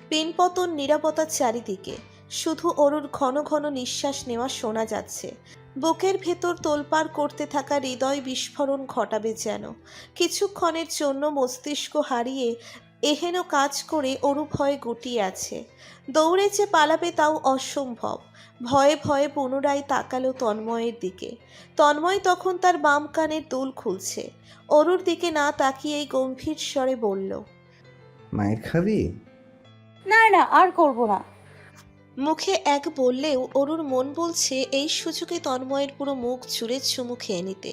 Speaker 1: পিনপতন নীরবতা চারিদিকে, শুধু অরুর ঘন ঘন নিঃশ্বাস নেওয়া শোনা যাচ্ছে। বুকের ভেতর তোলপাড় করতে থাকা হৃদয় বিস্ফোরণ ঘটাবে যেন। কিছুক্ষণের জন্য মস্তিষ্ক হারিয়ে এহেন কাজ করে অরু ভয়ে গুটিয়ে আছে। দৌড়ে যে পালাবে তাও অসম্ভব। ভয়ে ভয়ে পুনরায় তাকালো তন্ময়ের দিকে। তন্ময় তখন তার বাম কানের দুল খুলছে। অরুর দিকে না তাকিয়েই গম্ভীর স্বরে বলল,
Speaker 3: মায়ের খাবি?
Speaker 4: না না, আর করব না।
Speaker 1: মুখে এক বললেও অরুর মন বলছে এই সুযোগে তন্ময়ের পুরো মুখ জুড়ে চুমু খেয়ে নিতে।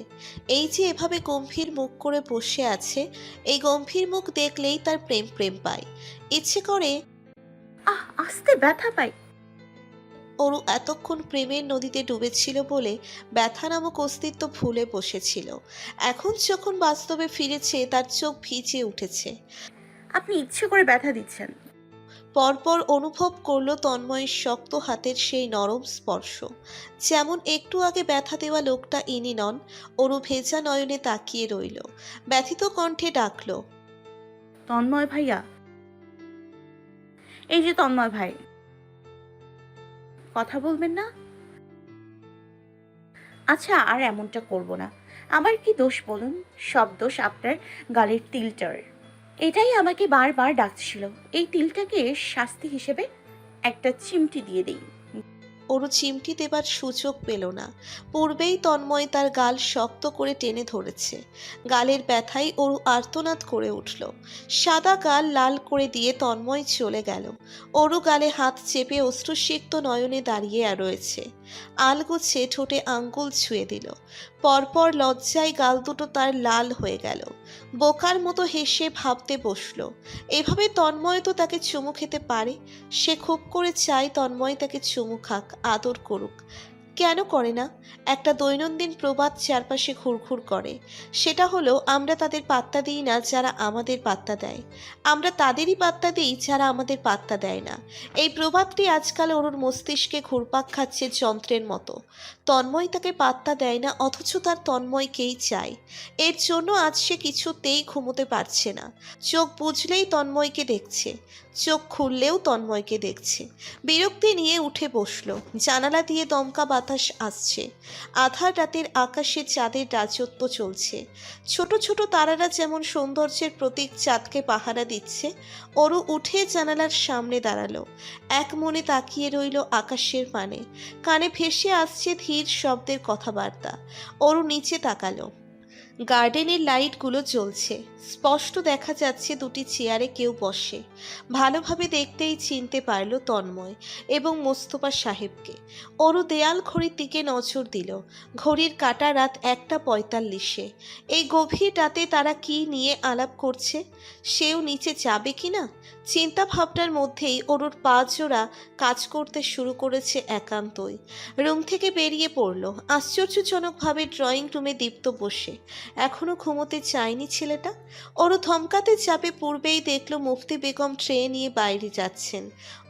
Speaker 1: এই যে এভাবে গম্ভীর মুখ করে বসে আছে, এই গম্ভীর মুখ দেখলেই তার প্রেম প্রেম পায়। ইচ্ছে করে
Speaker 4: আস্তে ব্যথা পাই।
Speaker 1: অরু এতক্ষণ প্রেমের নদীতে ডুবেছিল বলে ব্যথা নামক অস্তিত্ব ভুলে বসেছিল। এখন যখন বাস্তবে ফিরেছে তার চোখ ভিজে উঠেছে।
Speaker 4: আপনি ইচ্ছে করে ব্যথা দিচ্ছেন।
Speaker 1: পরপর অনুভব করলো তন্ময়ের শক্ত হাতের সেই নরম স্পর্শ। যেমন একটু আগে ব্যথা দেওয়া লোকটা ইনি নন। অরু ভেজা নয়নে তাকিয়ে রইল। ব্যথিত কণ্ঠে ডাকলো,
Speaker 4: তন্ময় ভাইয়া, এই যে তন্ময় ভাই, কথা বলবেন না? আচ্ছা, আর এমনটা করব না। আমার কি দোষ বলুন? সব দোষ আপনার গালের তিলটার। এটাই আমাকে বারবার ডাকছিল। এই তিলটাকে শাস্তি হিসেবে একটা চিমটি দিয়ে দিই।
Speaker 1: অরু চিমটি দেবার সুযোগ পেল না। পূর্বেই তন্ময় তার গাল শক্ত করে টেনে ধরেছে। গালের ব্যথায় অরু আর্তনাদ করে উঠল। সাদা গাল লাল করে দিয়ে তন্ময় চলে গেল। অরু গালে হাত চেপে অশ্রুসিক্ত নয়নে দাঁড়িয়ে রয়েছে। আলগোছে ঠোঁটে আঙ্গুল ছুঁয়ে দিল। পরপর লজ্জায় গাল দুটো তার লাল হয়ে গেল। বোকার মতো হেসে ভাবতে বসল, এভাবে তন্ময় তো তাকে চুমু খেতে পারে। সে খুব করে চায় তন্ময় তাকে চুমু খাক, আদর করুক। কেন করে না? একটা দৈনন্দিন প্রবাদ চারপাশে ঘুরঘুর করে। সেটা হলো, আমরা তাদের পাত্তা দিই না যারা আমাদের পাত্তা দেয়, আমরা তাদেরই পাত্তা দিই যারা আমাদের পাত্তা দেয় না। এই প্রবাদটি আজকাল ওর মস্তিষ্কে ঘুরপাক খাচ্ছে যন্ত্রের মতো। তন্ময় তাকে পাত্তা দেয় না, অথচ তার তন্ময়কেই চায়। এর জন্য আজ সে কিছুতেই ঘুমোতে পারছে না। চোখ বুঝলেই তন্ময়কে দেখছে, চোখ খুললেও তন্ময়কে দেখছে। বিরক্তি নিয়ে উঠে বসলো। জানালা দিয়ে দমকা বাতাস আসছে। আধার রাতের আকাশে চাঁদের রাজত্ব চলছে। ছোট ছোট তারারা যেমন সৌন্দর্যের প্রতীক চাঁদকে পাহারা দিচ্ছে। অরু উঠে জানালার সামনে দাঁড়ালো। এক মনে তাকিয়ে রইল আকাশের পানে। কানে ভেসে আসছে ধীর শব্দের কথাবার্তা। অরু নিচে তাকালো। গার্ডেনের লাইটগুলো জ্বলছে, স্পষ্ট দেখা যাচ্ছে দুটি চেয়ারে কেউ বসে। ভালোভাবে দেখতেই চিনতে পারল তন্ময় এবং মোস্তফা সাহেবকে। ওরও দেয়াল ঘড়ির দিকে নজর দিল। ঘড়ির কাঁটা রাত 1:45। এই গভীর রাতে তারা কি নিয়ে আলাপ করছে? সেও নিচে যাবে কিনা? চিন্তা ভাবনার মধ্যেই ওরুর পা জোড়া কাজ করতে শুরু করেছে একান্তই। রুম থেকে বেরিয়ে পড়ল। আশ্চর্যজনকভাবে ড্রয়িং রুমে দীপ্ত বসে। এখনো ঘুমোতে চায়নি ছেলেটা। ওরও ধমকাতে যাবে পূর্বেই দেখল মুফতি বেগম ট্রে নিয়ে বাইরে যাচ্ছেন।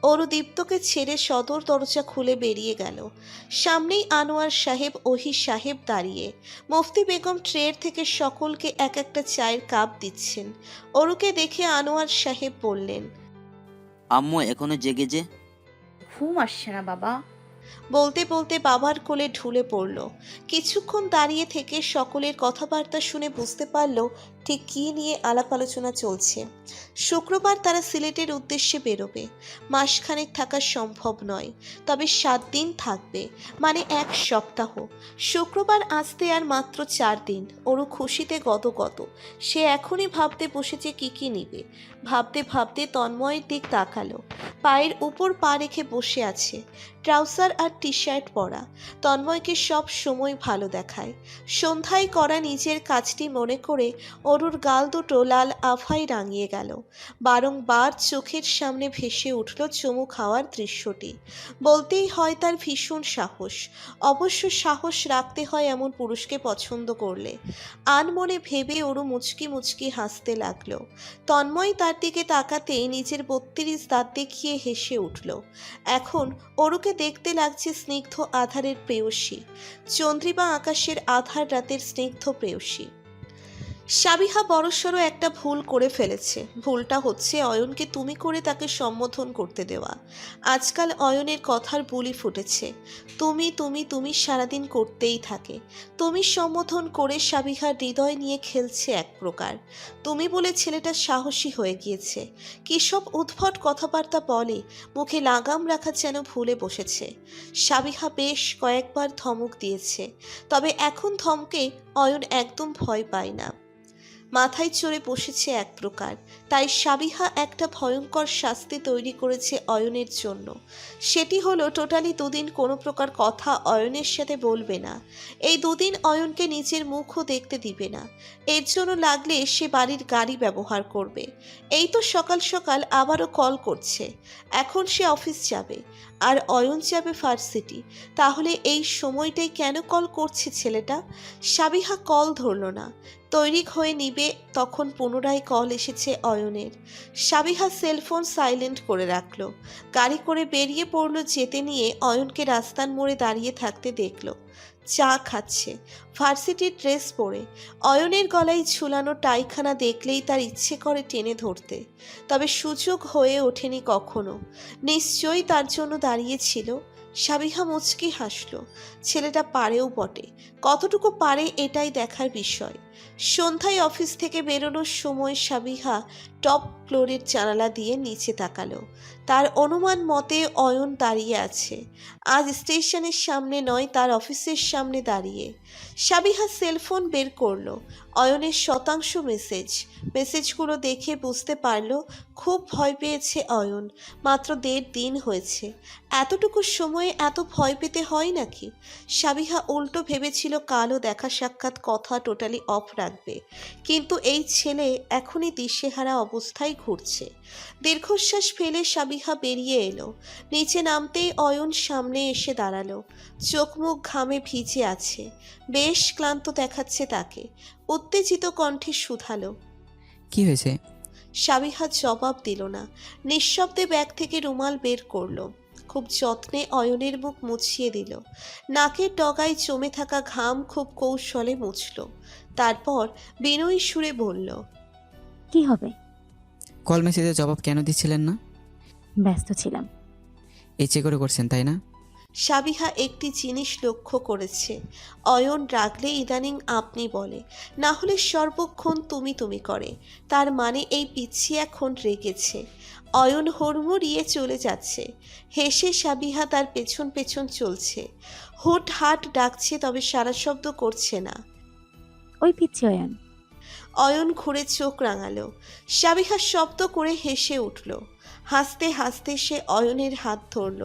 Speaker 1: ওরও দীপ্তকে ছেড়ে সদর দরজা খুলে বেরিয়ে গেল। সামনেই আনোয়ার সাহেব, ওহি সাহেব দাঁড়িয়ে। মুফতি বেগম ট্রের থেকে সকলকে এক একটা চায়ের কাপ দিচ্ছেন। ওরুকে দেখে আনোয়ার সাহেব বললেন,
Speaker 13: আম্মু এখনো জেগে যে?
Speaker 4: ঘুম আসছে না বাবা।
Speaker 1: বলতে বলতে বাবার কোলে ঢুলে পড়ল। কিছুক্ষণ দাঁড়িয়ে থেকে সকলের কথাবার্তা শুনে বুঝতে পারল ঠিক কী নিয়ে আলাপ আলোচনা চলছে। শুক্রবার তারা সিলেটের উদ্দেশ্যে বেরোবে। মাসখানেক থাকা সম্ভব নয়, তবে 7 দিন থাকবে, মানে 1 সপ্তাহ। শুক্রবার আসতে আর মাত্র 4 দিন। ওরও খুশিতে গদগদ। সে এখনই ভাবতে বসেছে কি কি নিবে। ভাবতে ভাবতে তন্ময়ের দিক তাকালো। পায়ের উপর পা রেখে বসে আছে, ট্রাউজার আর টি শার্ট পরা। তন্ময়কে সব সময় ভালো দেখায়। সন্ধ্যায় করা নিজের কাজটি মনে করে অরুর গাল দুটো লাল আভায় রাঙিয়ে গেল। বারংবার চোখের সামনে ভেসে উঠল চুমু খাওয়ার দৃশ্যটি। বলতেই হয় তার ভীষণ সাহস। অবশ্য সাহস রাখতে হয় এমন পুরুষকে পছন্দ করলে। আনমনে ভেবে অরু মুচকি মুচকি হাসতে লাগলো। তন্ময় তার দিকে তাকাতেই নিজের 32 দাঁত দেখিয়ে হেসে উঠল। এখন অরুকে দেখতে লাগছে স্নিগ্ধ আধারের প্রেয়সী, চন্দ্রিমা আকাশের আধার রাতের স্নিগ্ধ প্রেয়সী। সাবিহা বড়সড় একটা ভুল করে ফেলেছে। ভুলটা হচ্ছে অয়নকে তুমি করে তাকে সম্বোধন করতে দেওয়া। আজকাল অয়নের কথার বুলি ফুটেছে। তুমি তুমি তুমি সারাদিন করতেই থাকে। তুমি সম্বোধন করে সাবিহার হৃদয় নিয়ে খেলছে এক প্রকার। তুমি বলে ছেলেটা সাহসী হয়ে গিয়েছে। কী সব উদ্ভট কথাবার্তা বলে, মুখে লাগাম রাখা যেন ভুলে বসেছে। সাবিহা বেশ কয়েকবার ধমক দিয়েছে, তবে এখন ধমকে অয়ন একদম ভয় পায় না। মাথায় চড়ে বসেছে এক প্রকার। তাই সাবিহা একটা ভয়ঙ্কর শাস্তি তৈরি করেছে অয়নের জন্য। সেটি হলো টোটালি 2 দিন কোনো প্রকার কথা অয়নের সাথে বলবে না। এই 2 দিন অয়নকে নিজের মুখও দেখতে দিবে না। এর জন্য লাগলে সে বাড়ির গাড়ি ব্যবহার করবে। এই তো সকাল সকাল আবারও কল করছে। এখন সে অফিস যাবে আর অয়ন যাবে ভার্সিটি। তাহলে এই সময়টাই কেন কল করছে ছেলেটা? সাবিহা কল ধরল না। তৈরি হয়ে নিবে তখন পুনরায় কল এসেছে অয়নের। সাবিহা সেলফোন সাইলেন্ট করে রাখলো। গাড়ি করে বেরিয়ে পড়ল যেতে নিয়ে অয়নকে রাস্তার মোড়ে দাঁড়িয়ে থাকতে দেখলো। চা খাচ্ছে, ভার্সিটির ড্রেস পরে। অয়নের গলায় ঝুলানো টাইখানা দেখলেই তার ইচ্ছে করে টেনে ধরতে, তবে সুযোগ হয়ে ওঠেনি কখনো। নিশ্চয়ই তার জন্য দাঁড়িয়েছিল। সাবিহা মুচকি হাসল। ছেলেটা পারেও বটে, কতটুকু পারে এটাই দেখার বিষয়। সন্ধ্যায় অফিস থেকে বেরোনোর সময় সাবিহা টপ ফ্লোরের জানালা দিয়ে নিচে তাকালো। তার অনুমান মতে অয়ন দাঁড়িয়ে আছে। আজ স্টেশনের সামনে নয়, তার অফিসের সামনে দাঁড়িয়ে। সাবিহা সেলফোন বের করলো। অয়নের শতাংশ মেসেজগুলো দেখে বুঝতে পারল খুব ভয় পেয়েছে অয়ন। মাত্র 1.5 দিন হয়েছে। এতটুকু সময়ে এত ভয় পেতে হয় নাকি? সাবিহা উল্টো ভেবেছিল কালও দেখা সাক্ষাৎ কথা টোটালি অফ রাখবে, কিন্তু এই ছেলে এখনই দিশেহারা অবস্থায় ঘুরছে। দীর্ঘশ্বাস ফেলে সাবিহা বেরিয়ে এলো। নিচে নামতেই অয়ন সামনে এসে দাঁড়ালো। চোখ মুখ ঘামে ভিজে আছে, বেশ ক্লান্ত দেখাচ্ছে তাকে। উত্তেজিত কণ্ঠে শুধালো,
Speaker 9: কি হয়েছে?
Speaker 1: সাবিহা জবাব দিল না। নিঃশব্দে ব্যাগ থেকে রুমাল বের করলো। খুব যত্নে অয়নের মুখ মুছিয়ে দিল। নাকের ডগায় জমে থাকা ঘাম খুব কৌশলে মুছল। তারপর বিনয়ী সুরে বলল,
Speaker 8: কি হবে?
Speaker 9: কল মেসেজে জবাব কেন দিচ্ছিলেন না?
Speaker 8: ব্যস্ত ছিলাম।
Speaker 9: ইচ্ছে করে করছেন তাই না?
Speaker 1: সাবিহা একটি জিনিস লক্ষ্য করেছে, অয়ন রাগলে ইদানিং আপনি বলে, না হলে সর্বক্ষণ তুমি তুমি করে। তার মানে এই পিচ্ছি এখন রেগেছে। অয়ন হুড়মুড়িয়ে চলে যাচ্ছে। হেসে সাবিহা তার পেছন পেছন চলছে। হুট হাট ডাকছে, তবে সারা শব্দ করছে না।
Speaker 8: ওই পিচ্ছি অয়ন।
Speaker 1: অয়ন ঘুরে চোখ রাঙালো। সাবিহা শব্দ করে হেসে উঠল। হাসতে হাসতে সে অয়নের হাত ধরল।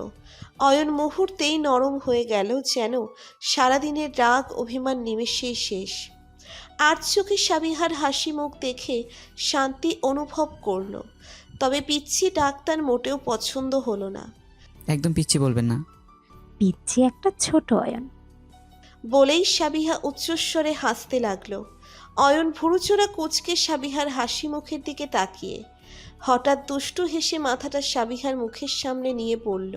Speaker 1: অয়ন মুহূর্তেই নরম হয়ে গেল, যেন সারাদিনের রাগ অভিমান নিমেষেই শেষ। আর চোখে সাবিহার হাসি মুখ দেখে শান্তি অনুভব করল। তবে পিচ্ছি ডাক্তার মোটেও পছন্দ হলো না।
Speaker 9: একদম পিচ্ছি বলবেন না।
Speaker 8: পিচ্ছি একটা ছোট অয়ন।
Speaker 1: বলেই সাবিহা উচ্চস্বরে হাসতে লাগলো। অয়ন ভুরুচোরা কুঁচকে সাবিহার হাসি মুখের দিকে তাকিয়ে হঠাৎ দুষ্টু হেসে মাথাটা সাবিহার মুখের সামনে নিয়ে বলল,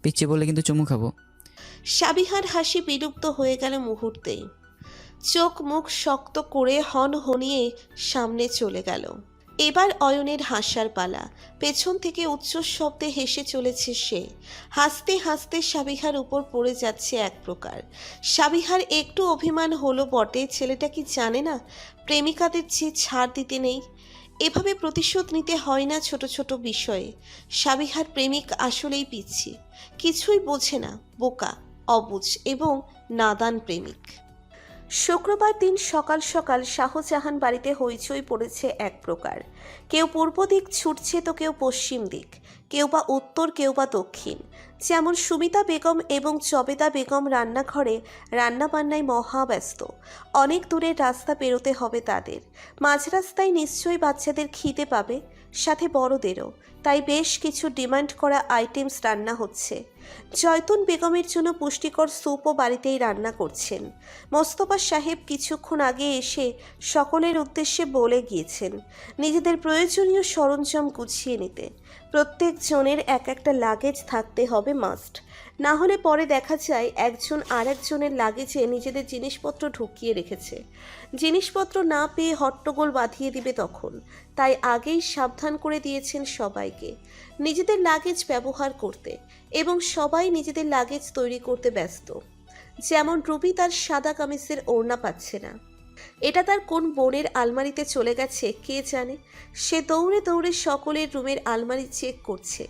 Speaker 9: পিচ্ছি বললে কিন্তু চুমু খাবো।
Speaker 1: সাবিহার হাসি বিলুপ্ত হয়ে গেল মুহূর্তেই। চোখ মুখ শক্ত করে হনহনিয়ে সামনে চলে গেল। এবার অয়নের হাসার পালা। পেছন থেকে উচ্চ শব্দে হেসে চলেছে সে। হাসতে হাসতে সাবিহার উপর পড়ে যাচ্ছে এক প্রকার। সাবিহার একটু অভিমান হলো বটে, ছেলেটা কি জানে না প্রেমিকাদের চেয়ে ছাড় দিতে নেই? এভাবে প্রতিশোধ নিতে হয় না ছোট ছোট বিষয়ে। সাবিহার প্রেমিক আসলেই পিচ্ছি, কিছুই বোঝে না, বোকা, অবুঝ এবং নাদান প্রেমিক। শুক্রবার দিন সকাল সকাল শাহজাহান বাড়িতে হইচই পড়েছে এক প্রকার। কেউ পূর্ব দিক ছুটছে তো কেউ পশ্চিম দিক, কেউ বা উত্তর, কেউ বা দক্ষিণ। যেমন সুমিতা বেগম এবং জবেদা বেগম রান্নাঘরে রান্নাবান্নায় মহাব্যস্ত। অনেক দূরের রাস্তা পেরোতে হবে তাদের। মাঝ রাস্তায় নিশ্চয়ই বাচ্চাদের খিদে পাবে, সাথে বড়দেরও। তাই বেশ কিছু ডিমান্ড করা আইটেমস রান্না হচ্ছে। জয়তুন বেগমের জন্য পুষ্টিকর স্যুপও বাড়িতেই রান্না করছেন। মোস্তফা সাহেব কিছুক্ষণ আগে এসে সকলের উদ্দেশ্যে বলে গিয়েছেন নিজেদের প্রয়োজনীয় সরঞ্জাম গুছিয়ে নিতে। প্রত্যেক জনের এক একটা লাগেজ থাকতে হবে মাস্ট, না হলে পরে দেখা যায় একজন আর একজনের লাগেজে নিজেদের জিনিসপত্র ঢুকিয়ে রেখেছে। জিনিসপত্র না পেয়ে হট্টগোল বাঁধিয়ে দিবে তখন। তাই আগেই সাবধান করে দিয়েছেন সবাইকে নিজেদের লাগেজ ব্যবহার করতে, এবং সবাই নিজেদের লাগেজ তৈরি করতে ব্যস্ত। যেমন রুবি তার সাদা কামিজের ওড়না পাচ্ছে না, এটা তার কোন বোনের আলমারিতে চলে গেছে কে জানে। সে দৌড়ে দৌড়ে সকলের রুমের আলমারি চেক করছে।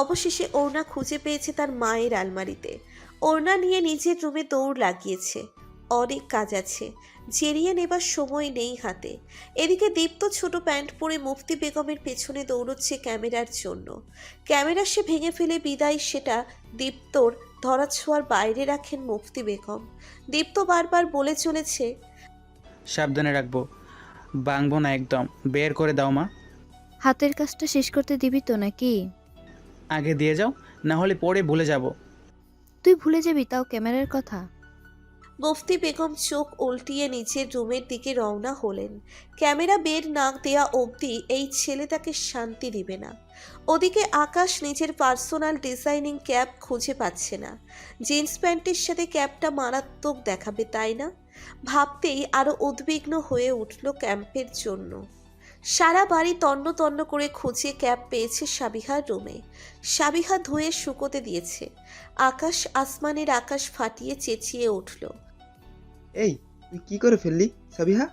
Speaker 1: অবশেষে ওড়না খুঁজে পেয়েছে তার মায়ের আলমারিতে। ওড়না নিয়ে নিজের রুমে দৌড় লাগিয়েছে। অনেক কাজ আছে, জেরিয়ে নেবার সময় নেই হাতে। এদিকে দীপ্ত ছোট প্যান্ট পরে মুফতি বেগমের পেছনে দৌড়চ্ছে ক্যামেরার জন্য। ক্যামেরা সে ভেঙে ফেলে বিদায়, সেটা দীপ্তর ধরাছোঁয়ার বাইরে রাখেন মুফতি বেগম। দীপ্ত বারবার বলে চলেছে,
Speaker 5: সাবধানে রাখবো, ভাঙবো না একদম। বের করে দাও মা।
Speaker 6: হাতের কাজটা শেষ করতে দিবি তো নাকি?
Speaker 5: আগে দিয়ে যাও, না হলে পরে ভুলে যাব।
Speaker 6: তুই ভুলে যাবি তাও ক্যামেরার কথা?
Speaker 1: মুফতি বেগম চোখ উল্টিয়ে নিচের রুমের দিকে রওনা হলেন। ক্যামেরা বের না দেয়া অবধি এই ছেলে তাকে শান্তি দিবে না। ওদিকে আকাশ নিজের পার্সোনাল ডিজাইনিং ক্যাপ খুঁজে পাচ্ছে না। জিন্স প্যান্টের সাথে ক্যাপটা মারাত্মক দেখাবে, তাই না? ভাবতেই আরো উদ্বিগ্ন হয়ে উঠল ক্যাম্পের জন্য। সারা বাড়ি তন্ন তন্ন করে খুঁজে ক্যাপ পেয়েছে সাবিহার রুমে। সাবিহা ধুয়ে শুকোতে দিয়েছে। আকাশ আসমানের আকাশ ফাটিয়ে চেঁচিয়ে উঠল,
Speaker 14: এই তুই কি করে ফেললি সাবিহা?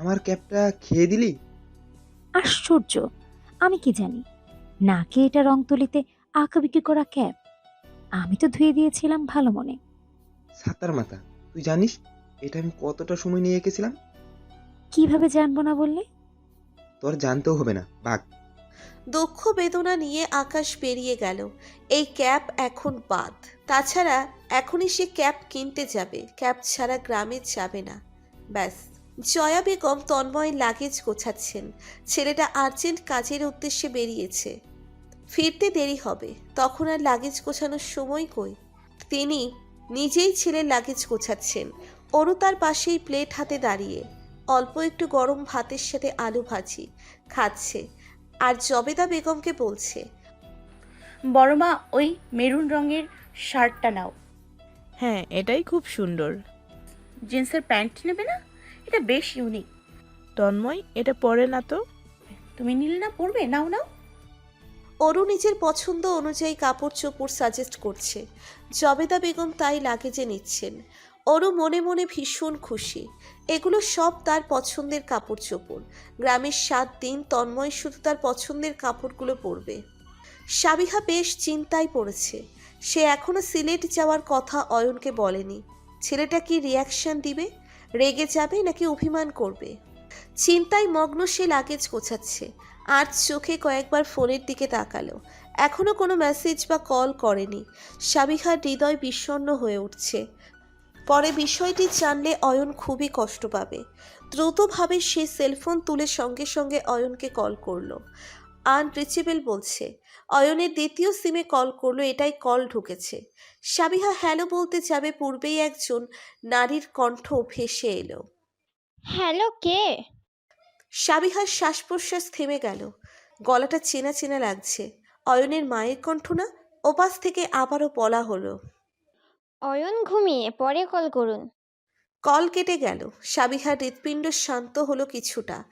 Speaker 14: আমার ক্যাপটা খেয়ে দিলি?
Speaker 8: আশ্চর্য, আমি কি জানি নাকে এটা রং তুলিতে আঁকাবিকি করা ক্যাপ। আমি তো ধুয়ে দিয়েছিলাম ভালো মনে।
Speaker 14: সাতার মাথা, তুই জানিস এটা আমি কতটা সময় নিয়ে এঁকেছিলাম?
Speaker 8: কিভাবে জানবো না বললে?
Speaker 14: তোর জানতেও হবে না, বাঘ।
Speaker 1: দুঃখ বেদনা নিয়ে আকাশ বেরিয়ে গেল। এই ক্যাপ এখন বাদ। তাছাড়া এখনই সে ক্যাপ কিনতে যাবে, ক্যাপ ছাড়া গ্রামে যাবে না। ব্যাস। জয়া বেগম তন্ময়ের লাগেজ গোছাচ্ছেন। ছেলেটা আর্জেন্ট কাজের উদ্দেশ্যে বেরিয়েছে, ফিরতে দেরি হবে। তখন আর লাগেজ গোছানোর সময় কই। তিনি নিজেই ছেলের লাগেজ গোছাচ্ছেন। ওরও তার পাশেই প্লেট হাতে দাঁড়িয়ে অল্প একটু গরম ভাতের সাথে আলু ভাজি খাচ্ছে, আর জবেদা বেগমকে বলছে,
Speaker 4: বড় মা ওই মেরুন রঙের শার্টটা নাও।
Speaker 11: হ্যাঁ, এটাই খুব সুন্দর।
Speaker 4: জিন্সের প্যান্ট নেবে না? এটা বেশ ইউনিক।
Speaker 11: তন্ময় এটা পরে না তো?
Speaker 4: তুমি নিলে না পরবে? নাও নাও।
Speaker 1: ওরও নিজের পছন্দ অনুযায়ী কাপড় চোপড় সাজেস্ট করছে। জবেদা বেগম তাই লাগেজে নিচ্ছেন। ওরও মনে মনে ভীষণ খুশি। এগুলো সব তার পছন্দের কাপড় চোপড়। গ্রামের 7 দিন তন্ময় শুধু তার পছন্দের কাপড়গুলো পরবে। সাবিহা বেশ চিন্তায় পড়েছে। সে এখনো সিলেট যাওয়ার কথা অয়নকে বলেনি। ছেলেটা কি রিয়াকশন দিবে? রেগে যাবে নাকি অভিমান করবে? চিন্তায় মগ্ন সে লাগেজ গোছাচ্ছে। আর চোখে কয়েকবার ফোনের দিকে তাকালো। এখনো কোনো মেসেজ বা কল করেনি। সাবিহার হৃদয় বিষণ্ণ হয়ে উঠছে। পরে বিষয়টি জানলে অয়ন খুবই কষ্ট পাবে। দ্রুতভাবে সে সেলফোন তুলে সঙ্গে সঙ্গে অয়নকে কল করলো। আনরিচেবল বলছে। অয়নের দ্বিতীয় সিমে কল করলো, এটাই কল ঢুকেছে। সাবিহা হ্যালো বলতে যাবে পূর্বেই একজন নারীর কণ্ঠ ভেসে এলো।
Speaker 6: হ্যালো, কে?
Speaker 1: সাবিহার শ্বাস প্রশ্বাস থেমে গেল। গলাটা চেনা চেনা লাগছে। অয়নের মায়ের কণ্ঠ না? ওপাশ থেকে আবারও বলা হলো,
Speaker 6: অয়ন ঘুমিয়ে, পরে কল করুন।
Speaker 1: কল কেটে গেল। সাবিহার হৃৎপিণ্ড শান্ত হলো কিছুটা।